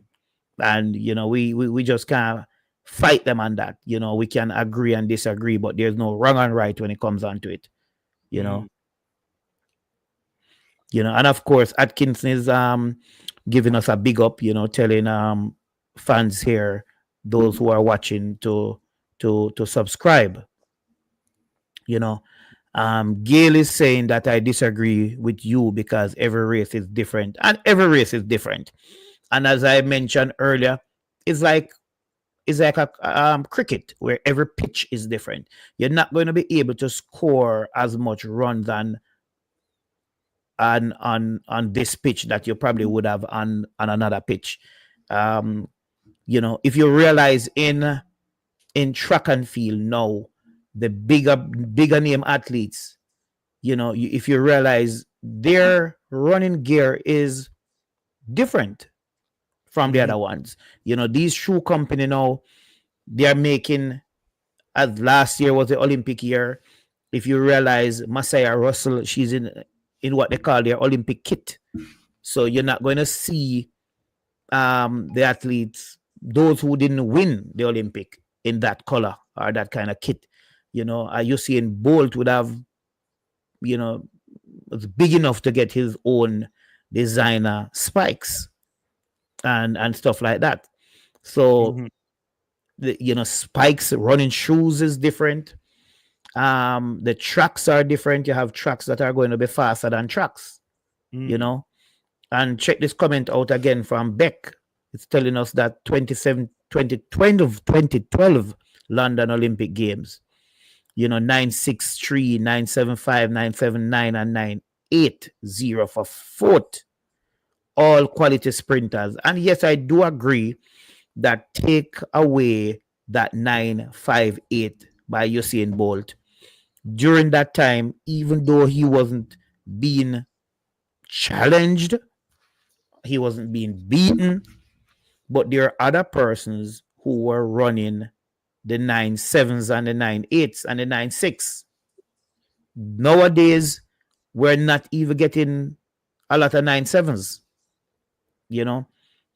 And we just can't fight them on that. We can agree and disagree, but there's no wrong and right when it comes on to it. And of course Atkinson is giving us a big up, telling fans here, those who are watching, to subscribe. Gail is saying that I disagree with you because every race is different, and every race is different. And as I mentioned earlier, it's like a cricket where every pitch is different. You're not going to be able to score as much runs on this pitch that you probably would have on another pitch. If you realize in track and field now, the bigger name athletes, if you realize their running gear is different from the other ones. These shoe company now, they are making, as last year was the Olympic year. If you realize Messiah Russell, she's in what they call their Olympic kit. So you're not going to see the athletes, those who didn't win the Olympic, in that color or that kind of kit. Usain Bolt would have, was big enough to get his own designer spikes and stuff like that. So spikes, running shoes is different. The tracks are different. You have tracks that are going to be faster than tracks, and check this comment out again from Beck. It's telling us that 2012 London Olympic Games, 963, 975, 979, and 980 for fourth, all quality sprinters. And yes, I do agree that take away that 958 by Usain Bolt. During that time, even though he wasn't being challenged, he wasn't being beaten, but there are other persons who were running the 9.7s and the 9.8s and the 9.6. Nowadays, we're not even getting a lot of 9.7s.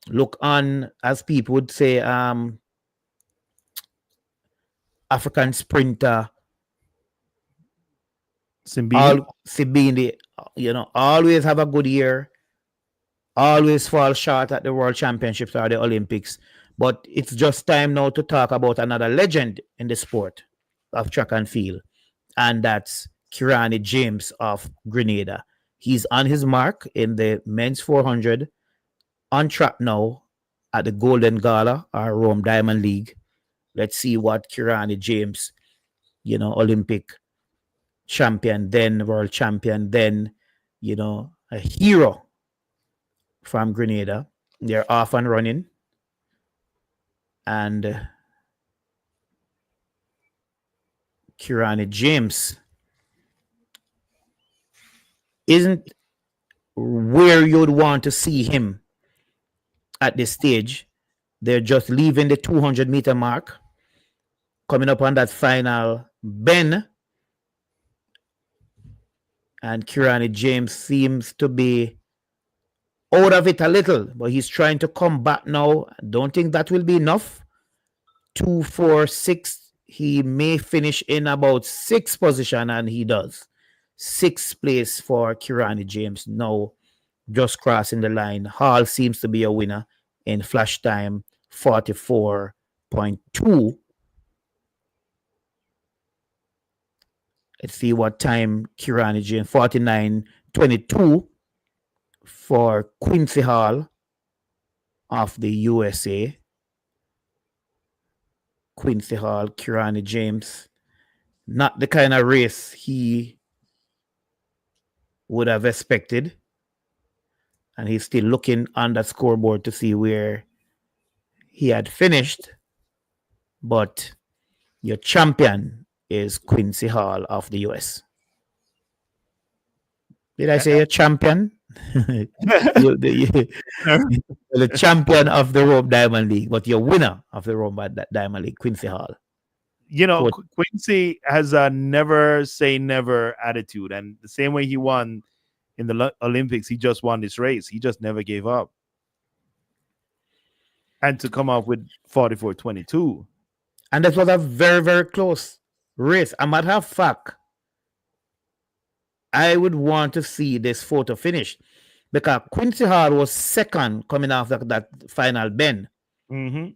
Look on, as people would say, African sprinter Sibindi, always have a good year, always fall short at the World Championships or the Olympics. But it's just time now to talk about another legend in the sport of track and field, and that's Kirani James of Grenada. He's on his mark in the men's 400, on track now at the Golden Gala or Rome Diamond League. Let's see what Kirani James, Olympic champion, then world champion, then, a hero from Grenada. They're off and running. And Kirani James isn't where you'd want to see him at this stage. They're just leaving the 200-meter mark, coming up on that final bend. And Kirani James seems to be out of it a little, but he's trying to come back now. Don't think that will be enough. 2-4-6. He may finish in about 6th position, and he does. 6th place for Kirani James now, just crossing the line. Hall seems to be a winner in flash time, 44.2. Let's see what time Kirani James, 49.22 for Quincy Hall of the USA. Quincy Hall, Kirani James, not the kind of race he would have expected. And he's still looking on the scoreboard to see where he had finished. But your champion is Quincy Hall of the US. Did I say a champion? The champion of the Rome Diamond League, but your winner of the Rome Diamond League, Quincy Hall. Quincy has a never say never attitude, and the same way he won in the Olympics, he just won this race. He just never gave up. And to come up with 44.22. And that was a very, very close race. A matter of fact, I would want to see this photo finish because Quincy Hall was second coming off that final bend. Mm-hmm.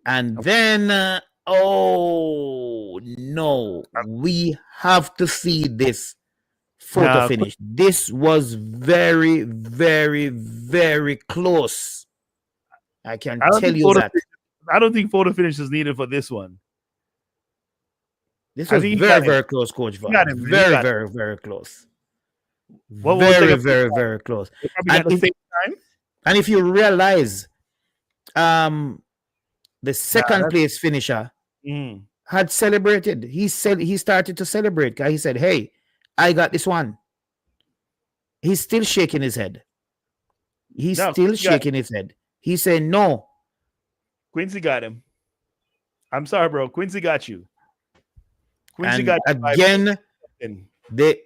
And then Oh no, we have to see this photo Nah, finish. This was very, very, very close. I can I don't tell think you that. I don't think photo finish is needed for this one. This I was think he very, got him. very close, Coach He got Vaughn. him, man. He Very, got him. very, very close. What was Very, second place? very, very close. They probably got the same time. And if you realize, the second that's- place finisher had celebrated. He said he started to celebrate. He said, "Hey, I got this one." He's still shaking his head. He's No, still Quincy got shaking his head. He said, "No." Quincy got him. I'm sorry, bro. Quincy got you. Quincy And got you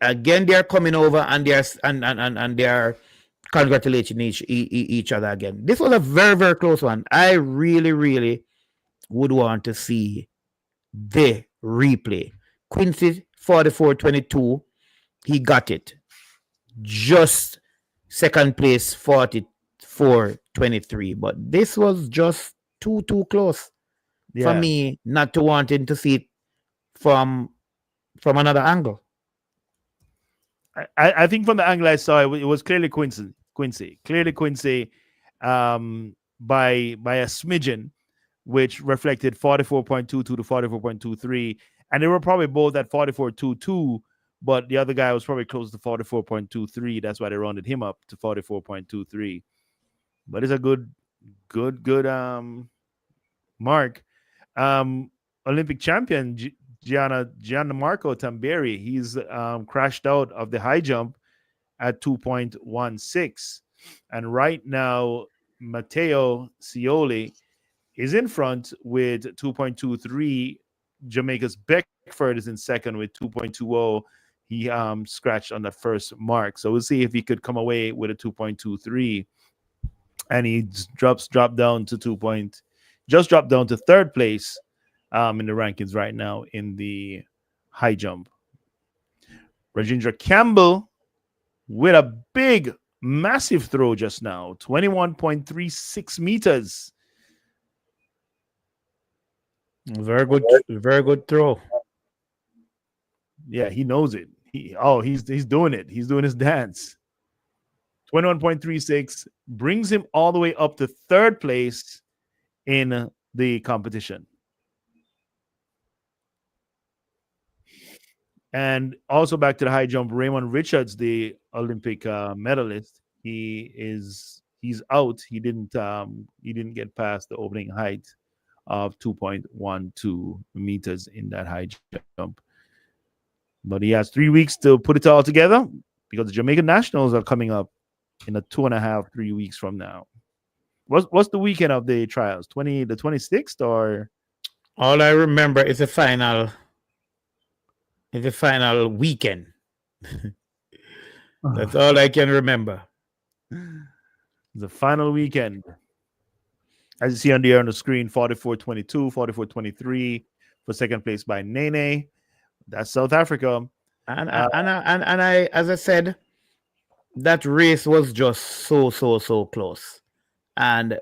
again, they're coming over and they're congratulating each other again. This was a very, very close one. I really, really would want to see the replay. Quincy 44-22, he got it. Just second place 44-23. But this was just too close for me not to wanting to see it from another angle. I think from the angle I saw, it was clearly Quincy. Clearly Quincy, by a smidgen, which reflected 44.22 to 44.23, and they were probably both at 44.22, but the other guy was probably close to 44.23. That's why they rounded him up to 44.23. But it's a good mark. Olympic champion Gianmarco Tamberi, he's crashed out of the high jump at 2.16, and right now Matteo Scioli is in front with 2.23. Jamaica's Beckford is in second with 2.20. He scratched on the first mark, so we'll see if he could come away with a 2.23, and he dropped down to dropped down to third place in the rankings right now in the high jump. Rajendra Campbell with a big, massive throw just now, 21.36 meters. Very good throw. Yeah, he knows it. He's doing it. He's doing his dance. 21.36 brings him all the way up to third place in the competition. And also back to the high jump, Raymond Richards, the Olympic medalist, he's out. He didn't get past the opening height of 2.12 meters in that high jump. But he has 3 weeks to put it all together because the Jamaican Nationals are coming up in 2.5-3 weeks from now. What's the weekend of the trials? The 26th, or? All I remember is the final. The final weekend. That's all I can remember. The final weekend. As you see on the screen, 44-22, 44-23 for second place by Nene. That's South Africa. And I, as I said, that race was just so close. And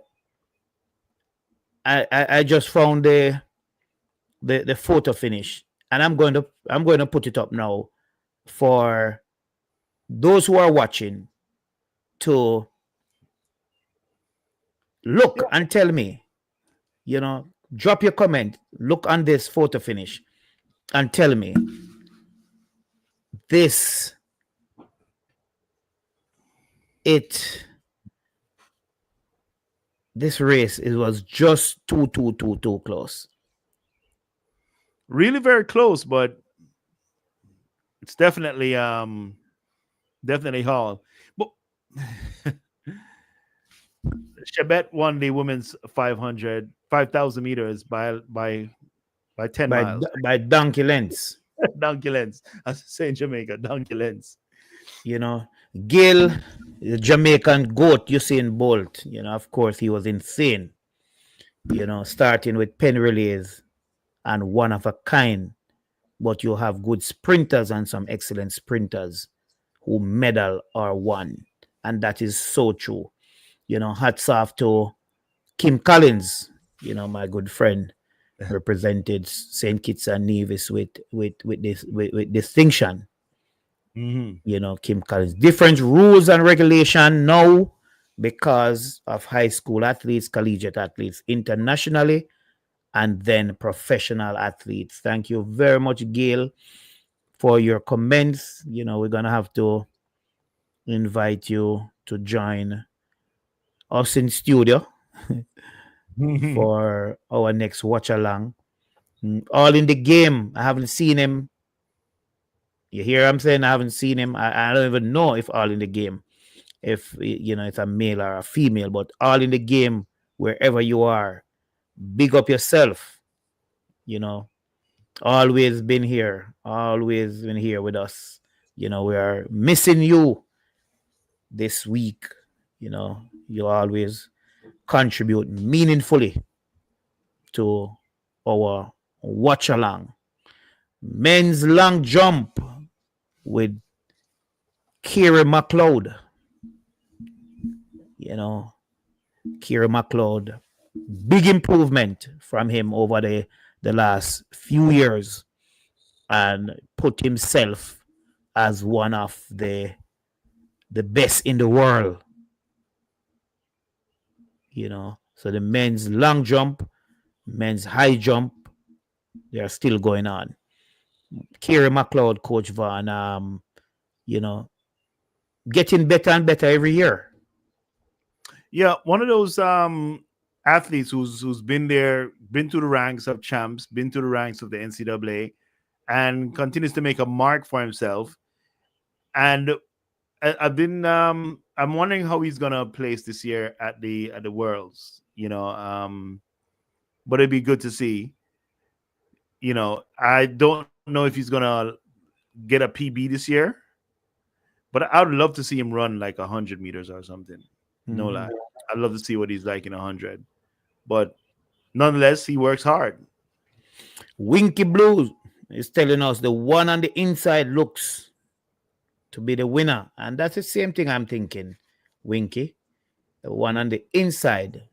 I just found the photo finish. And I'm going to put it up now for those who are watching to look and tell me, drop your comment, look on this photo finish and tell me this race, it was just too close. Really very close, but it's definitely Hall. But Chebet won the women's 5,000 meters by 10 miles. By donkey lengths. Donkey lengths. As I say in Jamaica, donkey lengths. Gil, the Jamaican goat, Usain Bolt, of course, he was insane. Starting with pen relays and one of a kind. But you have good sprinters and some excellent sprinters who medal or won. And that is so true. Hats off to Kim Collins, my good friend, represented St. Kitts and Nevis with distinction. You know, Kim Collins. Different rules and regulation now because of high school athletes, collegiate athletes, internationally, and then professional athletes. Thank you very much, Gail, for your comments. You know, we're gonna have to invite you to join us in studio for our next watch along. All in the game. I haven't seen him. You hear what I'm saying? I haven't seen him. I don't even know if all in the game, if you know, it's a male or a female, but all in the game, wherever you are, big up yourself. You know, always been here with us. You know, we are missing you this week. You know, you always contribute meaningfully to our watch along. Men's long jump with Kieran McLeod. You know, Kieran McLeod, big improvement from him over the last few years, and put himself as one of the best in the world. You know, so the men's long jump, men's high jump, they are still going on. Kieran McLeod, Coach Vaughn, you know, getting better and better every year. Yeah, one of those athletes who's been there, been through the ranks of champs, been through the ranks of the NCAA, and continues to make a mark for himself. And I'm wondering how he's gonna place this year at the Worlds. You know, but it'd be good to see. You know, I don't know if he's gonna get a PB this year, but I would love to see him run like 100 meters or something. No lie. I'd love to see what he's like in 100. But nonetheless, he works hard. Winky Blues is telling us the one on the inside looks to be the winner. And that's the same thing I'm thinking, Winky. The one on the inside,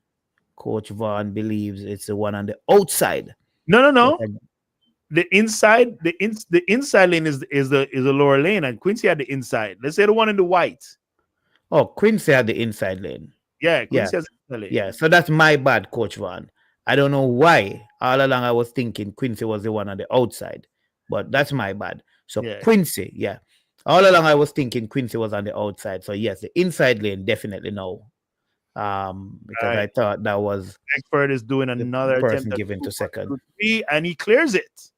Coach Vaughn believes it's the one on the outside. No. The inside lane is the lower lane, and Quincy had the inside. Let's say the one in the white. Oh, Quincy had the inside lane. Yeah, Quincy has the inside lane. Yeah, so that's my bad, Coach Vaughn. I don't know why. All along I was thinking Quincy was the one on the outside, but that's my bad. So Quincy, all along I was thinking Quincy was on the outside. So yes, the inside lane definitely no. Because I thought that was Beckford is doing another person attempt given to second, and he clears it.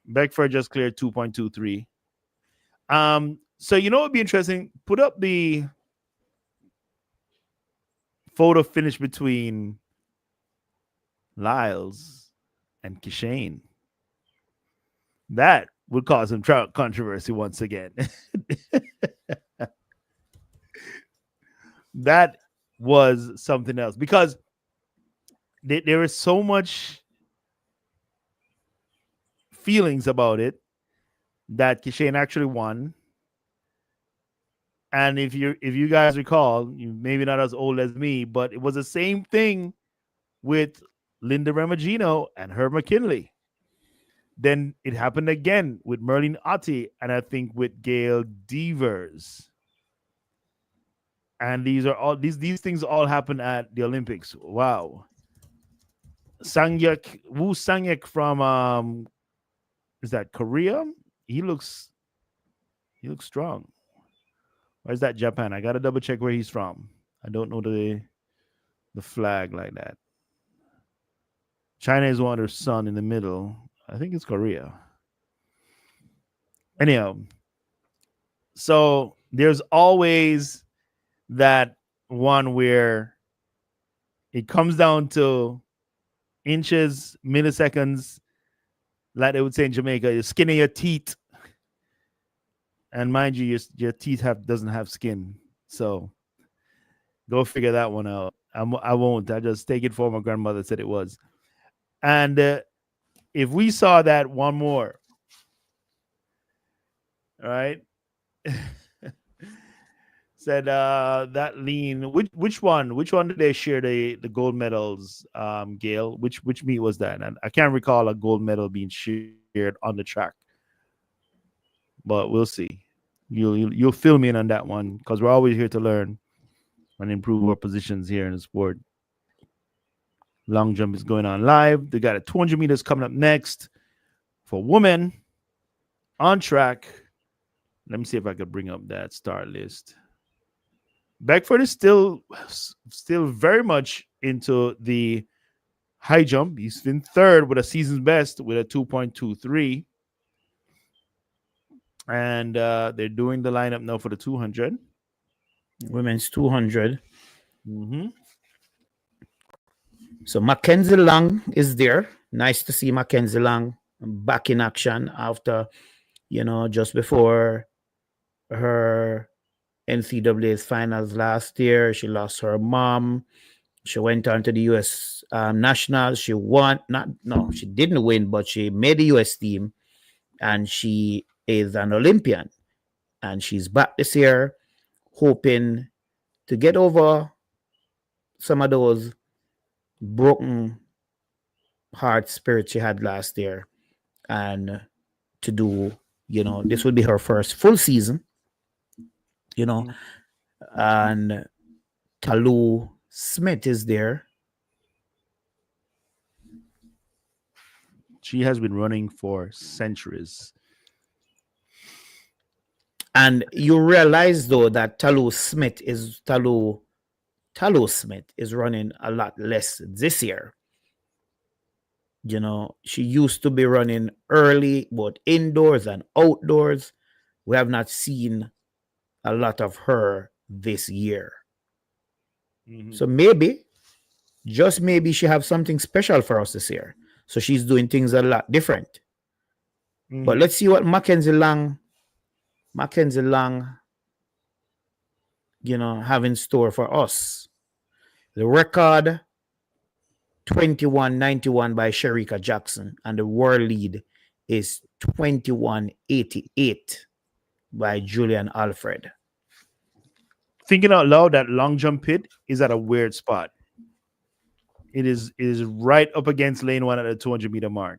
Beckford just cleared 2.23. So you know what would be interesting? Put up the photo finish between Lyles and Kishane. That would cause some controversy once again. That was something else because there is so much feelings about it that Kishane actually won. And if you guys recall, you maybe not as old as me, but it was the same thing with Linda Remigino and Herb McKinley. Then it happened again with Merlin Otti and I think with Gail Devers. And these things all happen at the Olympics. Wow. Wu Sangyek from is that Korea? He looks strong. Where's that Japan? I gotta double check where he's from. I don't know the flag like that. China is one of their son in the middle. I think it's Korea. Anyhow, so there's always that one where it comes down to inches, milliseconds, like they would say in Jamaica, the skin of your teeth. And mind you, your teeth doesn't have skin. So go figure that one out. I won't. I just take it for what my grandmother said it was. And if we saw that one more, all right? Said that lean. Which one? Which one did they share the gold medals? Gail. Which meet was that? And I can't recall a gold medal being shared on the track. But we'll see. You'll fill me in on that one because we're always here to learn and improve our positions here in the sport. Long jump is going on live. They got a 200 meters coming up next for women on track. Let me see if I could bring up that start list. Beckford is still very much into the high jump. He's been third with a season's best with a 2.23. And they're doing the lineup now for the 200. Women's 200. Mm-hmm. So Mackenzie Long is there. Nice to see Mackenzie Long back in action after, just before her NCAA's finals last year. She lost her mom. She went on to the U.S. Nationals. She won. She didn't win, but she made the U.S. team, and she is an Olympian. And she's back this year, hoping to get over some of those broken heart spirits she had last year, and to do, this will be her first full season. And Talu Smith is there. She has been running for centuries. And you realize though that Talu Smith is running a lot less this year. She used to be running early, both indoors and outdoors. We have not seen a lot of her this year. Mm-hmm. So maybe, just maybe, she have something special for us this year. So she's doing things a lot different. Mm-hmm. But let's see what Mackenzie Long, have in store for us. The record 21.91 by Sherika Jackson, and the world lead is 21.88 by Julian Alfred. Thinking out loud, that long jump pit is at a weird spot. It is right up against lane 1 at the 200 meter mark.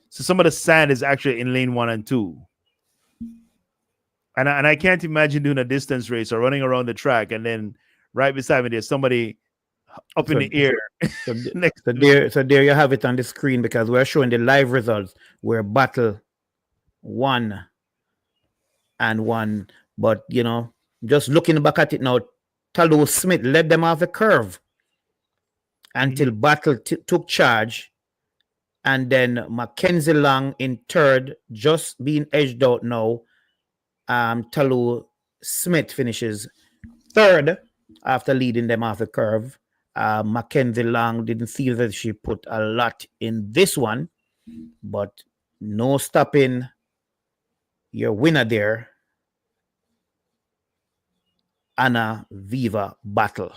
So some of the sand is actually in lane 1 and 2. And I can't imagine doing a distance race or running around the track and then right beside me there's somebody up in the air. So there you have it on the screen, because we're showing the live results where battle 1 and 1. But, just looking back at it now, Talu Smith led them off the curve until Battle took charge. And then Mackenzie Long in third, just being edged out now. Talu Smith finishes third after leading them off the curve. Mackenzie Long didn't feel that she put a lot in this one, but no stopping your winner there, Anna Viva Battle.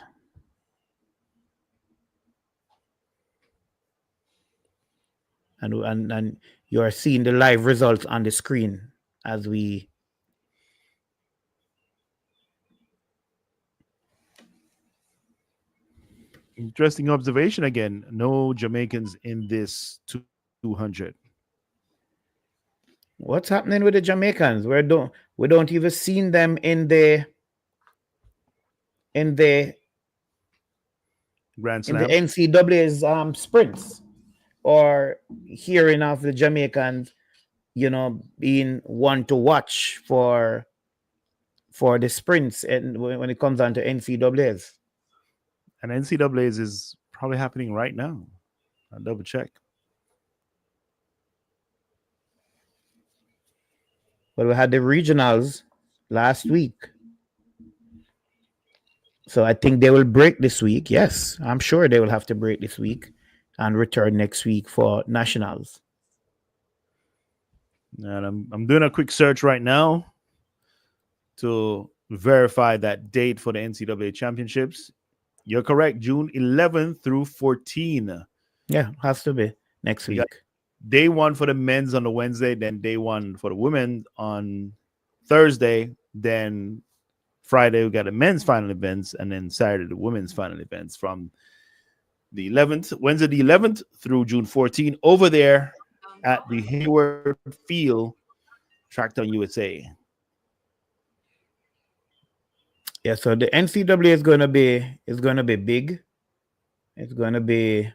And you are seeing the live results on the screen as we interesting observation again. No Jamaicans in this 200. What's happening with the Jamaicans? We don't even see them in the Grand Slam, in the NCAA's sprints, or hearing of the Jamaicans, being one to watch for the sprints, and when it comes down to NCAA's. And NCAA's is probably happening right now. I'll double check. Well, we had the regionals last week. So I think they will break this week. Yes, I'm sure they will have to break this week and return next week for nationals. And I'm doing a quick search right now to verify that date for the NCAA championships. You're correct. June 11th through 14. Yeah, has to be next week. Day 1 for the men's on the Wednesday, then day 1 for the women on Thursday, then Friday, we got the men's final events, and then Saturday, the women's final events from the 11th, Wednesday the 11th through June 14th over there at the Hayward Field, Tracktown, USA. Yeah, so the NCAA is gonna be big. It's gonna be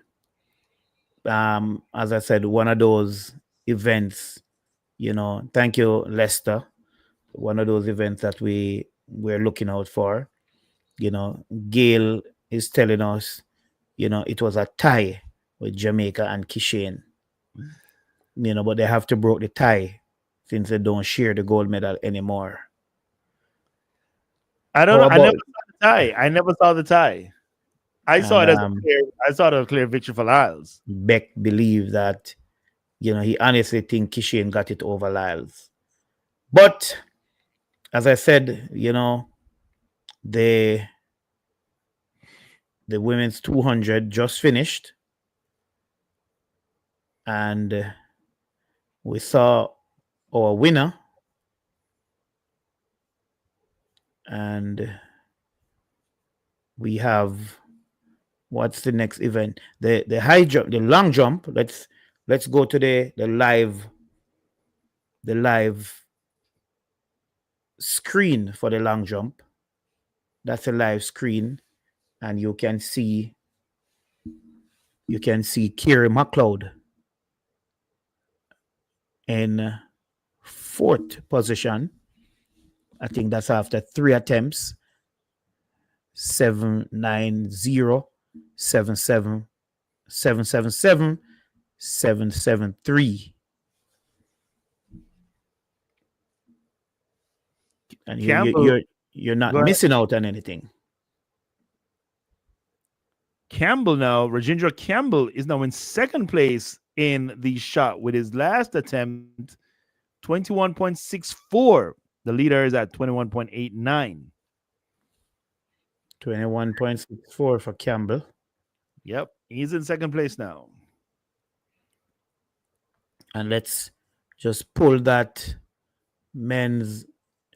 as I said, one of those events, thank you, Lester. One of those events that we're looking out for. Gail is telling us, it was a tie with Jamaica and Kishane. But they have to break the tie since they don't share the gold medal anymore. I don't know. I never saw the tie. I saw it as a clear victory for Lyles. Beck believed that, he honestly thinks Kishane got it over Lyles. But as I said, the women's 200 just finished, and we saw our winner, and we have, what's the next event? The high jump, the long jump. Let's go to the live screen for the long jump. That's a live screen, and you can see Kiri McLeod in 4th position. I think that's after 3 attempts. 790, 77, 777, 773. And you're not missing out on anything. Campbell now, Rajendra Campbell is now in 2nd place in the shot with his last attempt, 21.64. The leader is at 21.89. 21.64 for Campbell. Yep, he's in 2nd place now. And let's just pull that men's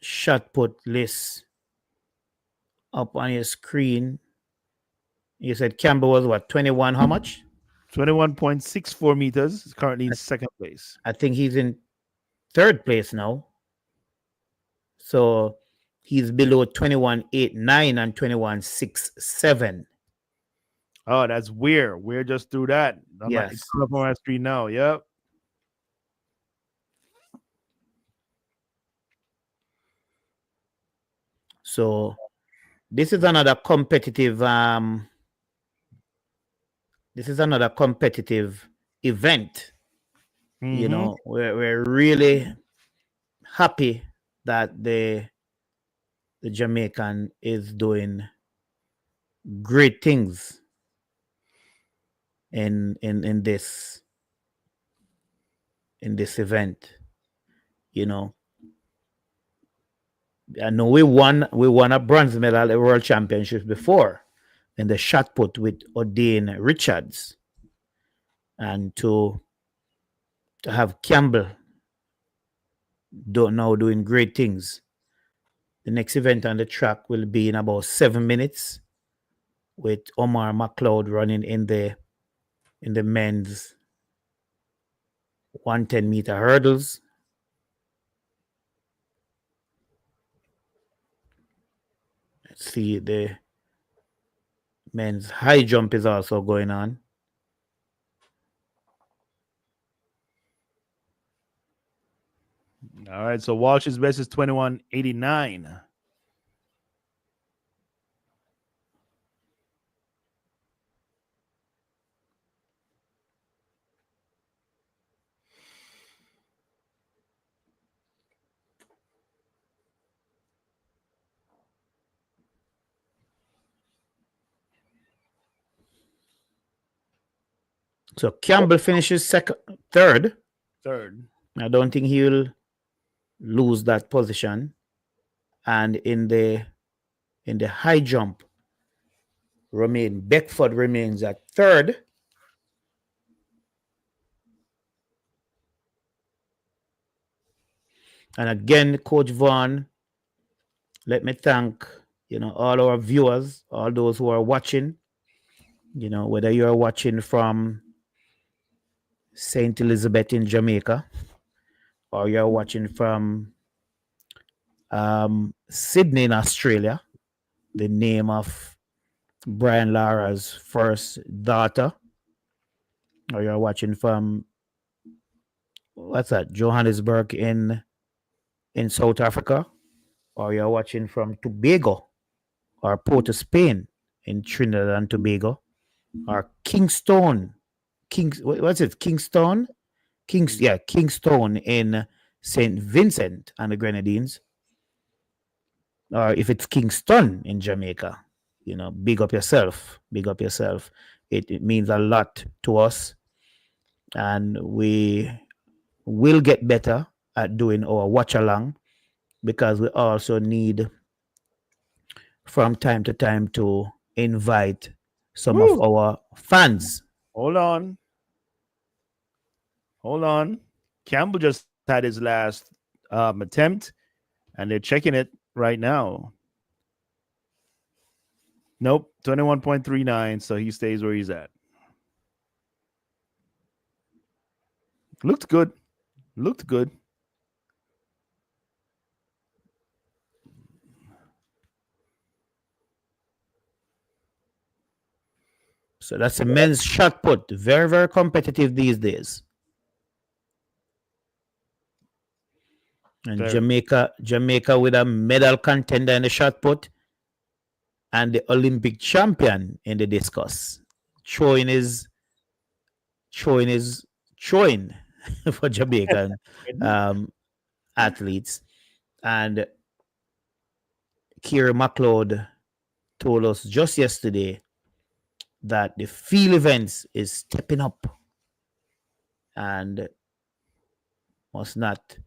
shot put list up on your screen. You said Campbell was what, 21, how much? 21.64 meters. Is currently in 2nd place. I think he's in 3rd place now. So he's below 21.89 and 21.67. Oh, that's weird. We're just through that. Yes. It's up on my screen now. Yep. So this is another competitive event. Mm-hmm. We're really happy that the Jamaican is doing great things in this event. I know we won a bronze medal at the World Championships before in the shot put with O'Dane Richards, and to have Campbell now doing great things. The next event on the track will be in about 7 minutes with Omar McLeod running in the men's 110-meter hurdles. Let's see, the men's high jump is also going on. All right, so Walsh's best is 21.89. So Campbell finishes third. Third. I don't think he will lose that position. And in the high jump, Beckford remains at 3rd. And again, Coach Vaughn let me thank, all our viewers, all those who are watching, whether you're watching from St. Elizabeth in Jamaica or you're watching from Sydney in Australia, the name of Brian Lara's first daughter, or you're watching from what's that, Johannesburg in South Africa, or you're watching from Tobago or Port of Spain in Trinidad and Tobago, or Kingston, what's it, Kingston, Kingston in Saint Vincent and the Grenadines, or if it's Kingston in Jamaica, big up yourself, big up yourself. It means a lot to us, and we will get better at doing our watch along, because we also need from time to time to invite some of our fans. Hold on. Campbell just had his last attempt, and they're checking it right now. Nope, 21.39, so he stays where he's at. Looked good. So that's a men's shot put. Very, very competitive these days. And Jamaica with a medal contender in the shot put and the Olympic champion in the discus. Throwing is for Jamaican athletes. And Kira McLeod told us just yesterday that the field events is stepping up and must not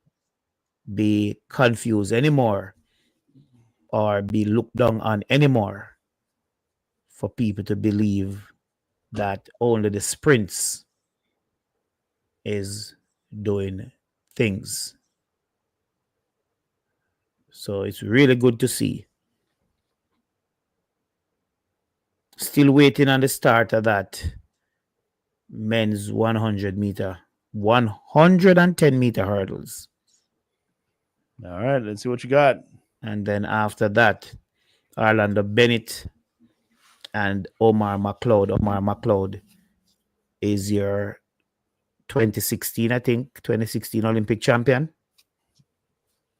be confused anymore or be looked down on anymore for people to believe that only the sprints is doing things. So it's really good to see. Still waiting on the start of that men's 110 meter hurdles. All right, let's see what you got. And then after that, Orlando Bennett and Omar McLeod is your 2016 Olympic champion.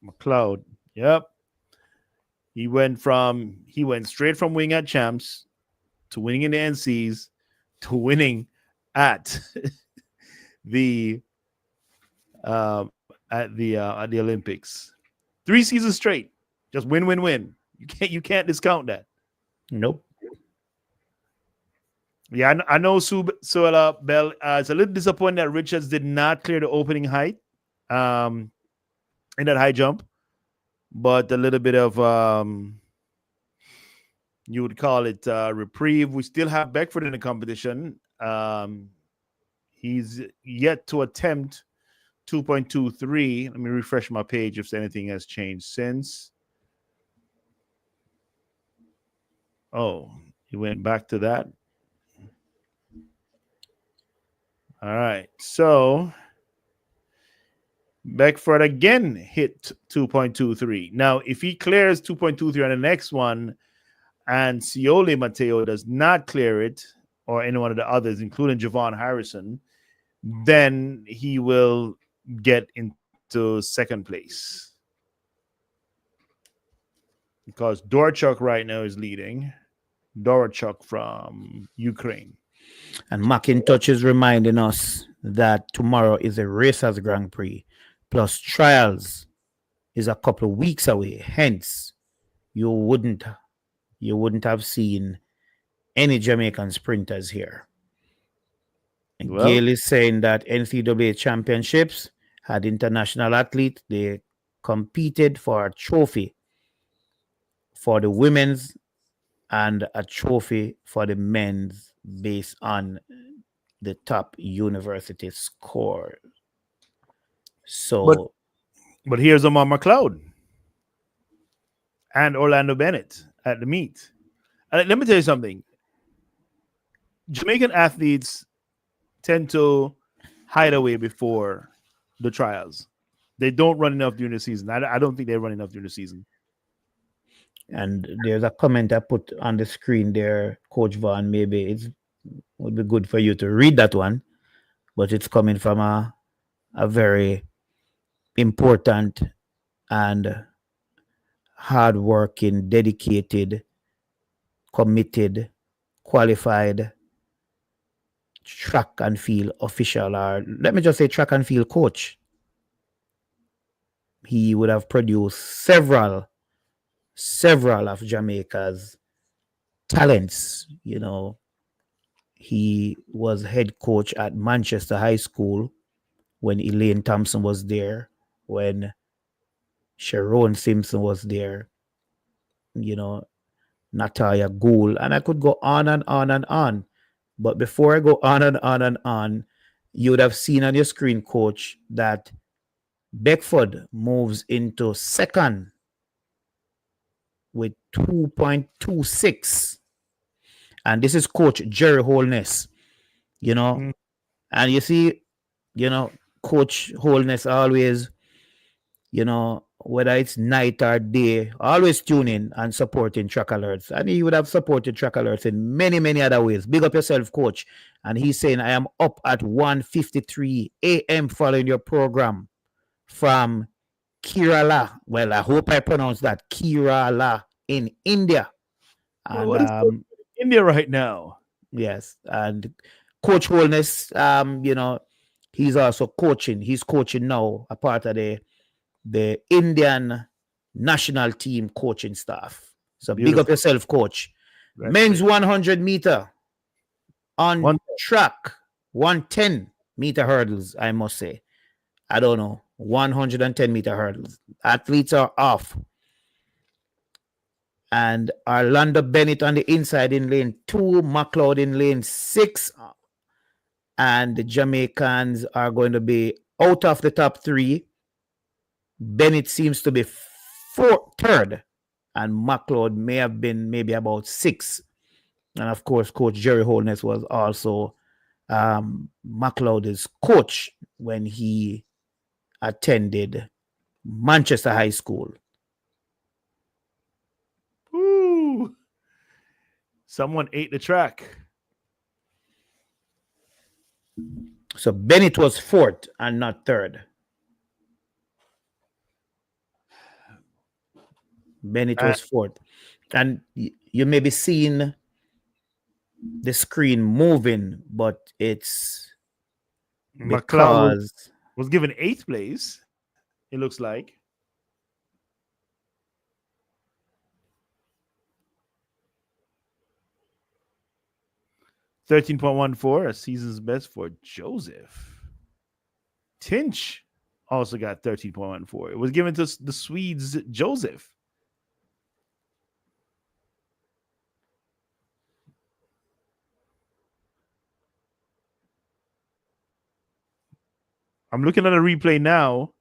McLeod, yep. He went straight from winning at champs to winning in the NCs to winning at the Olympics. 3 seasons straight. Just win. You can't discount that. Nope. Yeah, I know Suella Bell. It's a little disappointing that Richards did not clear the opening height in that high jump, but a little bit of you would call it reprieve. We still have Beckford in the competition. He's yet to attempt 2.23. Let me refresh my page if anything has changed since. Oh, he went back to that. All right. So Beckford again hit 2.23. Now, if he clears 2.23 on the next one and Cioli Mateo does not clear it, or any one of the others, including Javon Harrison, then he will get into second place. Because Dorchuk right now is leading. Dorchuk from Ukraine. And McIntosh is reminding us that tomorrow is a Racers Grand Prix, plus trials is a couple of weeks away. Hence, you wouldn't have seen any Jamaican sprinters here. And Well, Gail is saying that NCAA championships had international athletes. They competed for a trophy for the women's and a trophy for the men's based on the top university score. So, but here's Omar McLeod and Orlando Bennett at the meet. Let me tell you something. Jamaican athletes tend to hide away before the trials. They don't run enough during the season. I don't think they run enough during the season. And there's a comment I put on the screen there, Coach Vaughn. Maybe it would be good for you to read that one, but it's coming from a very important and hardworking, dedicated, committed, qualified track and field official, or let me just say track and field coach. He would have produced several of Jamaica's talents. You know, he was head coach at Manchester High School when Elaine Thompson was there, when Sharon Simpson was there, you know, Natalia Gould, and I could go on and on and on. But before I go on and on and on, you would have seen on your screen, Coach, that Beckford moves into second with 2.26. And this is Coach Jerry Holness, you know. And you see, you know, Coach Holness always, you know, whether it's night or day, always tune in and supporting Track Alerts. And he would have supported Track Alerts in many, many other ways. Big up yourself, Coach. And he's saying, I am up at 1:53 a.m. following your program from Kerala. Well, I hope I pronounced that, Kerala in India. And what is in India right now? Yes. And Coach Holness, you know, he's also coaching. He's coaching now, a part of the Indian national team coaching staff. So big up yourself, Coach. Right. Men's 100 meter on track, 110 meter hurdles, I must say. I don't know, 110 meter hurdles. Athletes are off. And Orlando Bennett on the inside in lane 2, McLeod in lane 6. And the Jamaicans are going to be out of the top 3. Bennett seems to be third, and McLeod may have been maybe about 6. And of course, Coach Jerry Holness was also McLeod's coach when he attended Manchester High School. Ooh. Someone ate the track. So Bennett was 4th and not 3rd. Bennett was 4th. And you may be seeing the screen moving, but it's because was given 8th place, it looks like. $13.14, a season's best for Joseph. Tinch also got 13.14. It was given to the Swedes, Joseph. I'm looking at a replay now.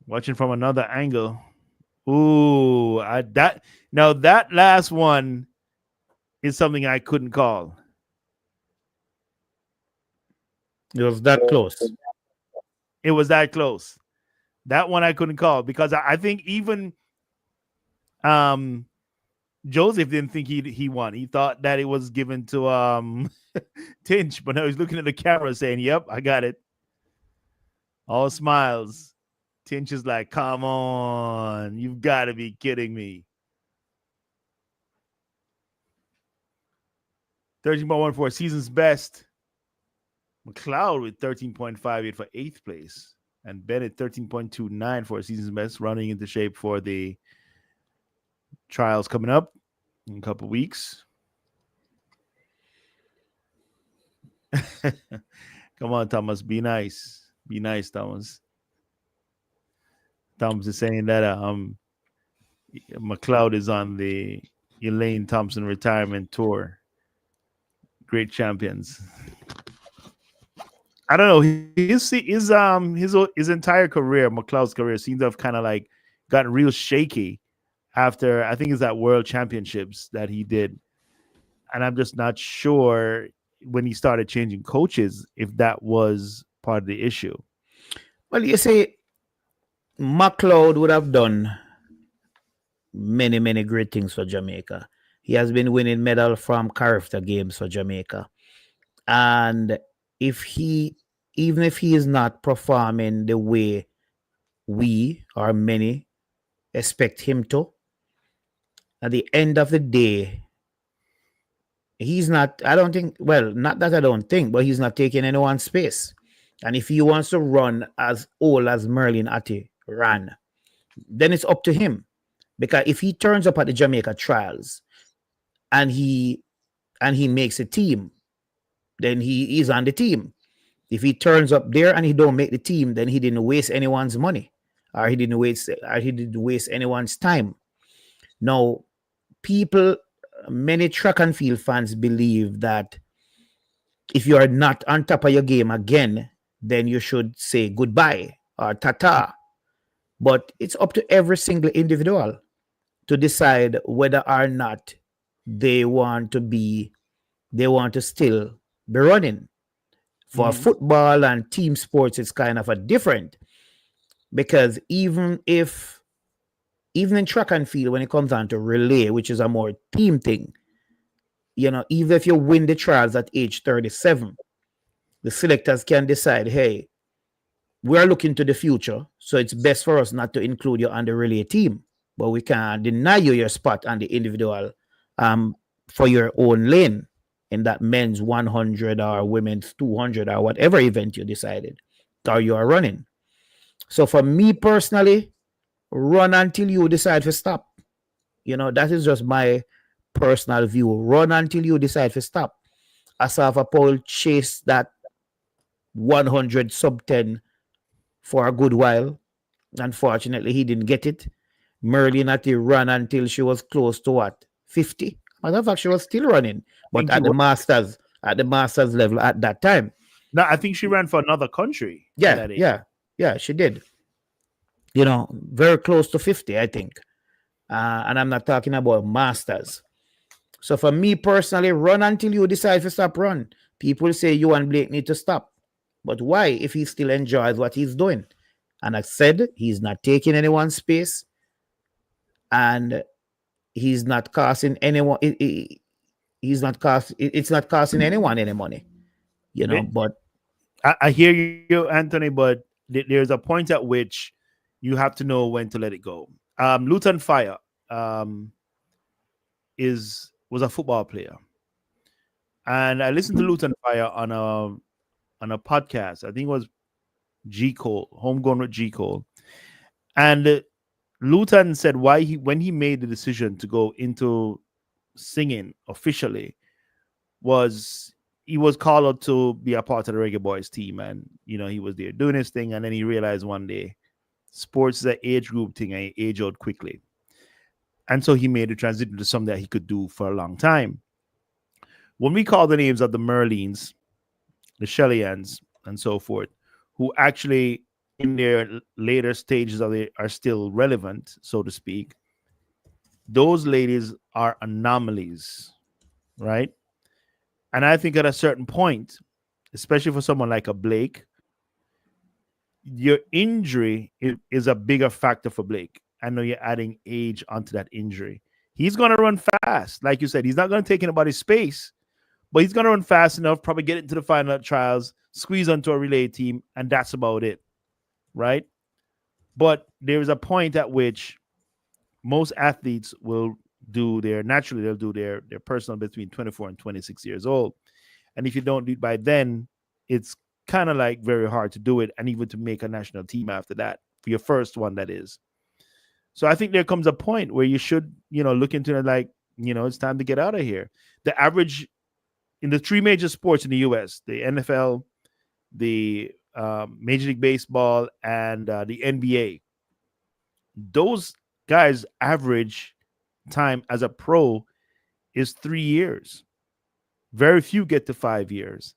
Watching from another angle. Ooh, that last one is something I couldn't call. It was that close. It was that close. That one I couldn't call because I think even Joseph didn't think he won. He thought that it was given to Tinch, but now he's looking at the camera saying, "Yep, I got it." All smiles. Tinch is like, "Come on, you've got to be kidding me." 13.14, season's best. McLeod with 13.58 for 8th place. And Bennett 13.29 for a season's best, running into shape for the trials coming up in a couple weeks. Come on, Thomas. Be nice. Be nice, Thomas. Thompson is saying that McLeod is on the Elaine Thompson retirement tour. Great champions. I don't know. His entire career, McLeod's career, seems to have kind of like gotten real shaky after, I think it's that World Championships that he did, and I'm just not sure when he started changing coaches if that was part of the issue. Well, you see, McLeod would have done many, many great things for Jamaica. He has been winning medal from character games for Jamaica. And even if he is not performing the way we or many expect him to, at the end of the day, he's not, I don't think, well, not that I don't think, but he's not taking anyone's space. And if he wants to run as old as Merlin Atty ran, then it's up to him. Because if he turns up at the Jamaica trials and he makes a team, then he is on the team. If he turns up there and he don't make the team, then he didn't waste anyone's money, or he didn't waste anyone's time. Now, many track and field fans believe that if you are not on top of your game again, then you should say goodbye or tata. But it's up to every single individual to decide whether or not they want to still be running. For football and team sports, it's kind of a different, because even in track and field, when it comes down to relay, which is a more team thing, even if you win the trials at age 37, the selectors can decide, hey, we're looking to the future, so it's best for us not to include you on the relay team, but we can't deny you your spot on the individual for your own lane in that men's 100 or women's 200 or whatever event you decided or you are running. So for me personally, run until you decide to stop. That is just my personal view. Run until you decide to stop. Asafa Paul chased that 100 sub 10 for a good while. Unfortunately, he didn't get it. Merlin Atty ran until she was close to what? 50? Matter of fact, she was still running, but at the masters level at that time. No, I think she ran for another country. Yeah, she did. Very close to 50, I think. And I'm not talking about masters. So for me personally, run until you decide to stop run. People say you and Blake need to stop. But why if he still enjoys what he's doing? And I said he's not taking anyone's space, and he's not costing anyone. It's not costing anyone any money, But I hear you, Anthony. But there's a point at which you have to know when to let it go. Luton Fire was a football player, and I listened to Luton Fire on a podcast. I think it was G Cole, Homegrown with G Cole, and Luton said when he made the decision to go into singing officially was he was called up to be a part of the Reggae Boys team, and he was there doing his thing, and then he realized one day sports is an age group thing and age out quickly, and so he made the transition to something that he could do for a long time. When we call the names of the Merlins, the Shellyans, and so forth, who actually in their later stages of it are still relevant, so to speak, those ladies are anomalies, right? And I think at a certain point, especially for someone like a Blake, your injury is a bigger factor for Blake. I know you're adding age onto that injury. He's going to run fast. Like you said, he's not going to take anybody's space, but he's going to run fast enough, probably get into the final trials, squeeze onto a relay team, and that's about it, right? But there is a point at which most athletes will do their personal between 24 and 26 years old. And if you don't do it by then, it's kind of like very hard to do it, and even to make a national team after that, for your first one, that is. So I think there comes a point where you should, look into it like, it's time to get out of here. The average in the three major sports in the U.S., the NFL, the Major League Baseball, and the NBA, those guys' average time as a pro is 3 years. Very few get to 5 years.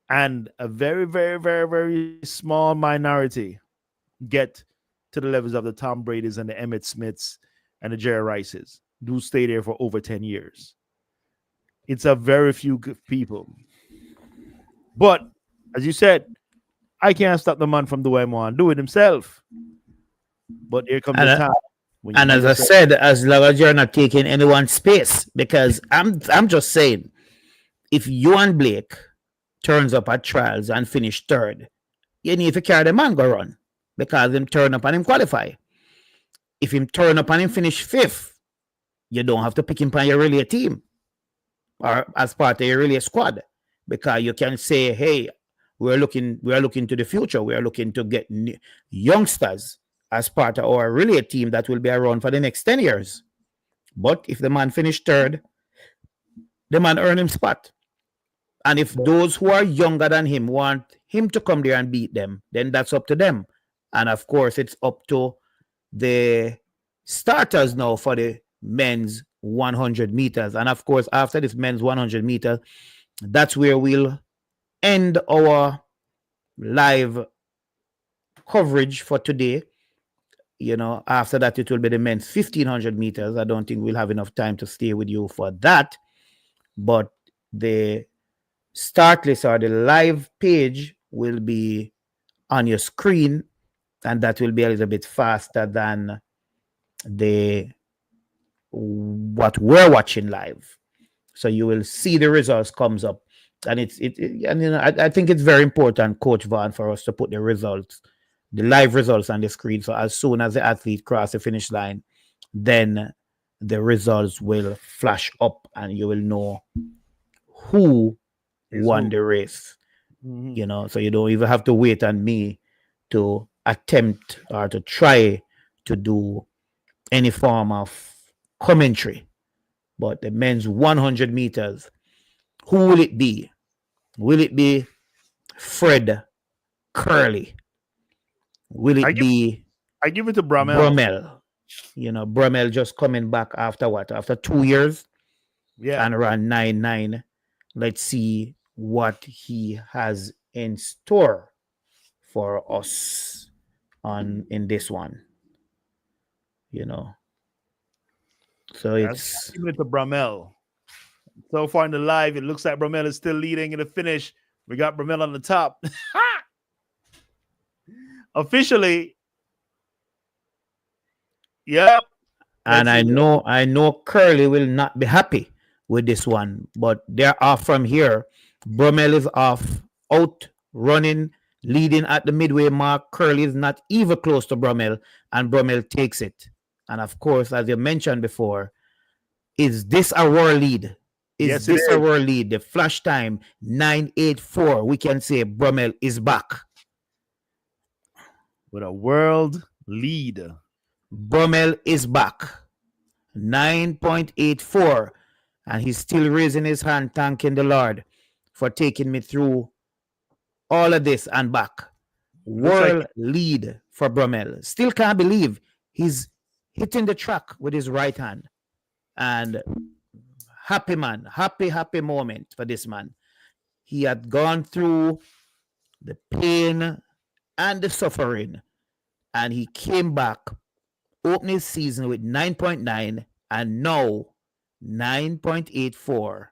And a very, very, very, very small minority get to the levels of the Tom Brady's and the Emmett Smiths and the Jerry Rices who stay there for over 10 years. It's a very few people. But as you said, I can't stop the man from doing what do it himself. But here comes the time. And as I said, as long as you're not taking anyone's space, because I'm just saying, if Ewan Blake turns up at trials and finish third, you need to carry the man go run because him turn up and him qualify. If him turn up and him finish fifth, you don't have to pick him on your relay team or as part of your relay squad because you can say, hey, we're looking to the future. We are looking to get youngsters as part of our relay team that will be around for the next 10 years. But if the man finished third, the man earn him spot. And if those who are younger than him want him to come there and beat them, then that's up to them. And of course, it's up to the starters now for the men's 100 meters. And of course, after this men's 100 meters, that's where we'll end our live coverage for today. You know, after that, it will be the men's 1500 meters. I don't think we'll have enough time to stay with you for that. But the start list or the live page will be on your screen, and that will be a little bit faster than what we're watching live. So you will see the results comes up, and I think it's very important, Coach Vaughn, for us to put the results, the live results on the screen. So as soon as the athlete cross the finish line, then the results will flash up, and you will know who won the race. Mm-hmm. You know, so you don't even have to wait on me to attempt or to try to do any form of commentary. But the men's 100 meters, who will it be? Will it be Fred Curley? Will it be? I give it to Bromell. Bromell. You know, Bromell just coming back after what? After 2 years? Yeah. And around 9.9. Let's see what he has in store for us in this one. You know. So it's giving it to Bromell. So far in the live, it looks like Bromell is still leading in the finish. We got Bromell on the top. Officially. Yep. And I know Curly will not be happy with this one, but they are from here. Bromell is out running, leading at the midway mark. Curly is not even close to Bromell, and Bromell takes it. And of course, as you mentioned before, is this our world lead? Is this our world lead? The flash time 9.84. We can say Bromell is back with a world lead. Bromell is back 9.84, and he's still raising his hand, thanking the Lord for taking me through all of this and back. World lead for Bromell. Still can't believe he's hitting the track with his right hand. And happy man, happy moment for this man. He had gone through the pain and the suffering, and he came back, opening his season with 9.9, and now 9.84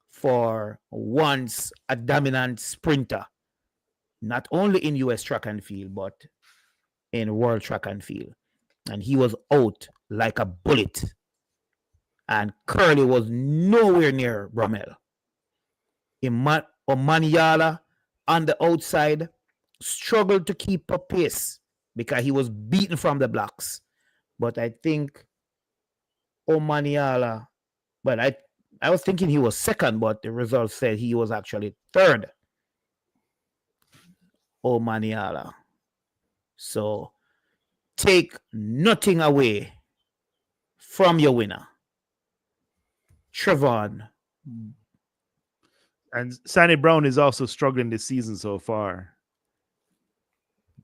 for once a dominant sprinter, not only in US track and field, but in world track and field. And he was out like a bullet. And Curly was nowhere near Bromell. Omaniala on the outside struggled to keep up pace because he was beaten from the blocks. But I think Omaniala, but I was thinking he was second, but the results said he was actually third. Omaniala. So take nothing away from your winner, Trevon. And Sandy Brown is also struggling this season so far.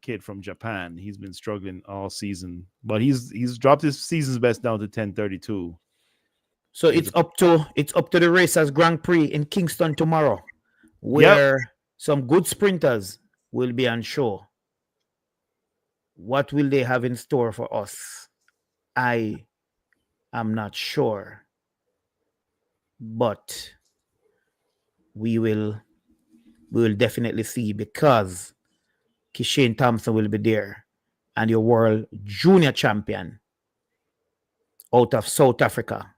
kid from Japan. He's been struggling all season, but he's dropped his season's best down to 10:32. So it's up to the Racers Grand Prix in Kingston tomorrow, where some good sprinters will be on show. What will they have in store for us? I am not sure, but we will definitely see, because Kishane Thompson will be there, and your world junior champion out of South Africa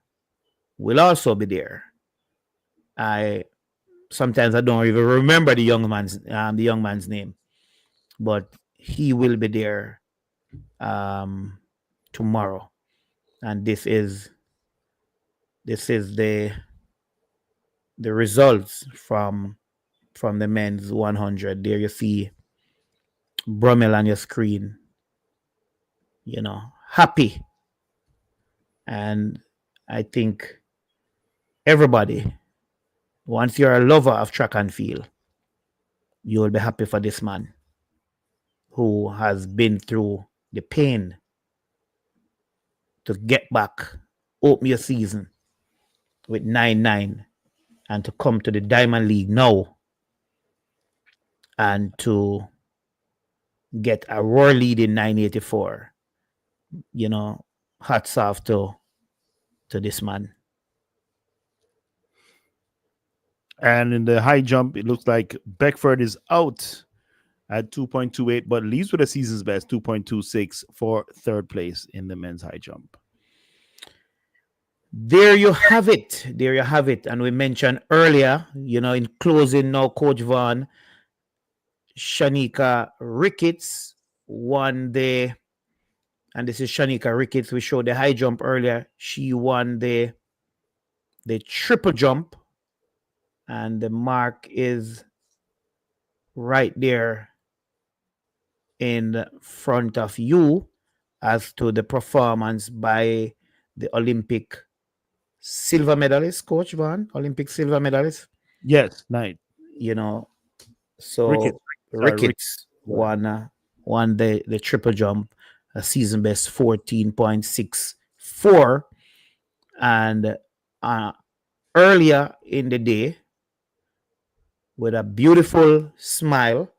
will also be there. Sometimes I don't even remember the young man's name, but he will be there tomorrow, and this is the results from the men's 100. There you see Brummel on your screen, happy, and I think everybody, once you're a lover of track and field, you will be happy for this man who has been through the pain to get back, open your season with 9-9, and to come to the Diamond League now and to get a roar lead in 984. Hats off to this man. And in the high jump, it looks like Beckford is out at 2.28, but leaves with a season's best 2.26 for third place in the men's high jump. There you have it. And we mentioned earlier, in closing now, Coach Vaughn, Shanika Ricketts won and this is Shanika Ricketts. We showed the high jump earlier. She won the triple jump, and the mark is right there in front of you as to the performance by the Olympic silver medalist, Coach Vaughn, Olympic silver medalist. Yes, night. So Ricketts won the triple jump, a season best 14.64, and earlier in the day, with a beautiful smile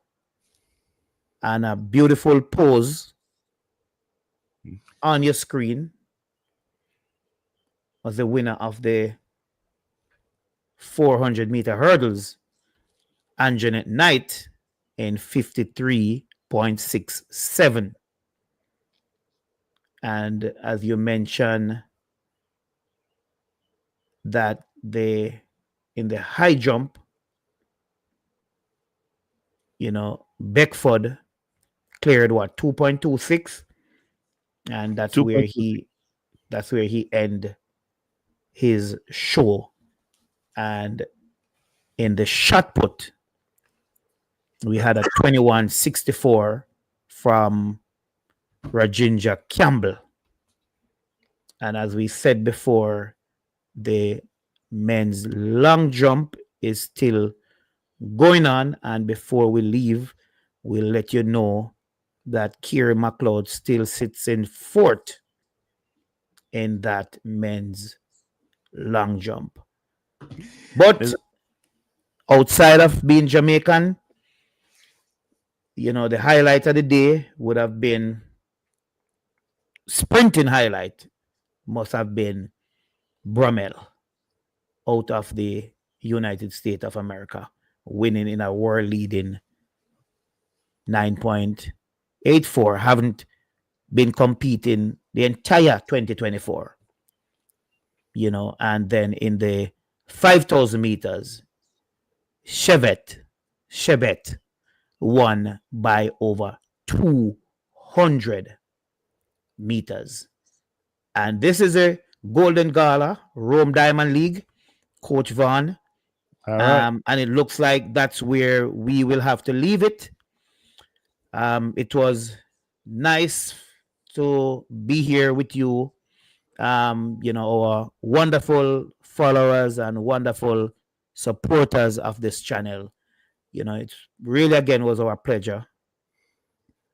and a beautiful pose on your screen, was the winner of the 400-meter hurdles, Anjanette Knight, in 53.67. And as you mentioned, that in the high jump, Beckford cleared 2.26, and that's where he ended his show. And in the shot put, we had a 21.64 from Rajinja Campbell. And as we said before, the men's long jump is still going on. And before we leave, we'll let you know that Kieran McLeod still sits in fourth in that men's long jump. But outside of being Jamaican, the highlight of the day would have been sprinting highlight, must have been Brummel out of the United States of America, winning in a world leading 9.84. Haven't been competing the entire 2024. And then in the 5,000 meters, Chebet won by over 200 meters. And this is a Golden Gala, Rome Diamond League, Coach Vaughn. And it looks like that's where we will have to leave it. It was nice to be here with you, our wonderful followers and wonderful supporters of this channel. It really, again, was our pleasure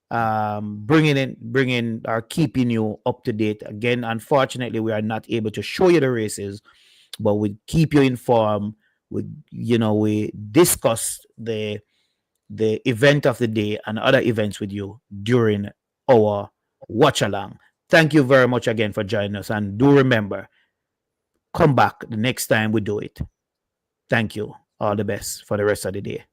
bringing or keeping you up to date. Again, unfortunately, we are not able to show you the races, but we keep you informed. We discuss the event of the day and other events with you during our watch along. Thank you very much again for joining us, and do remember, come back the next time we do it. Thank you. All the best for the rest of the day.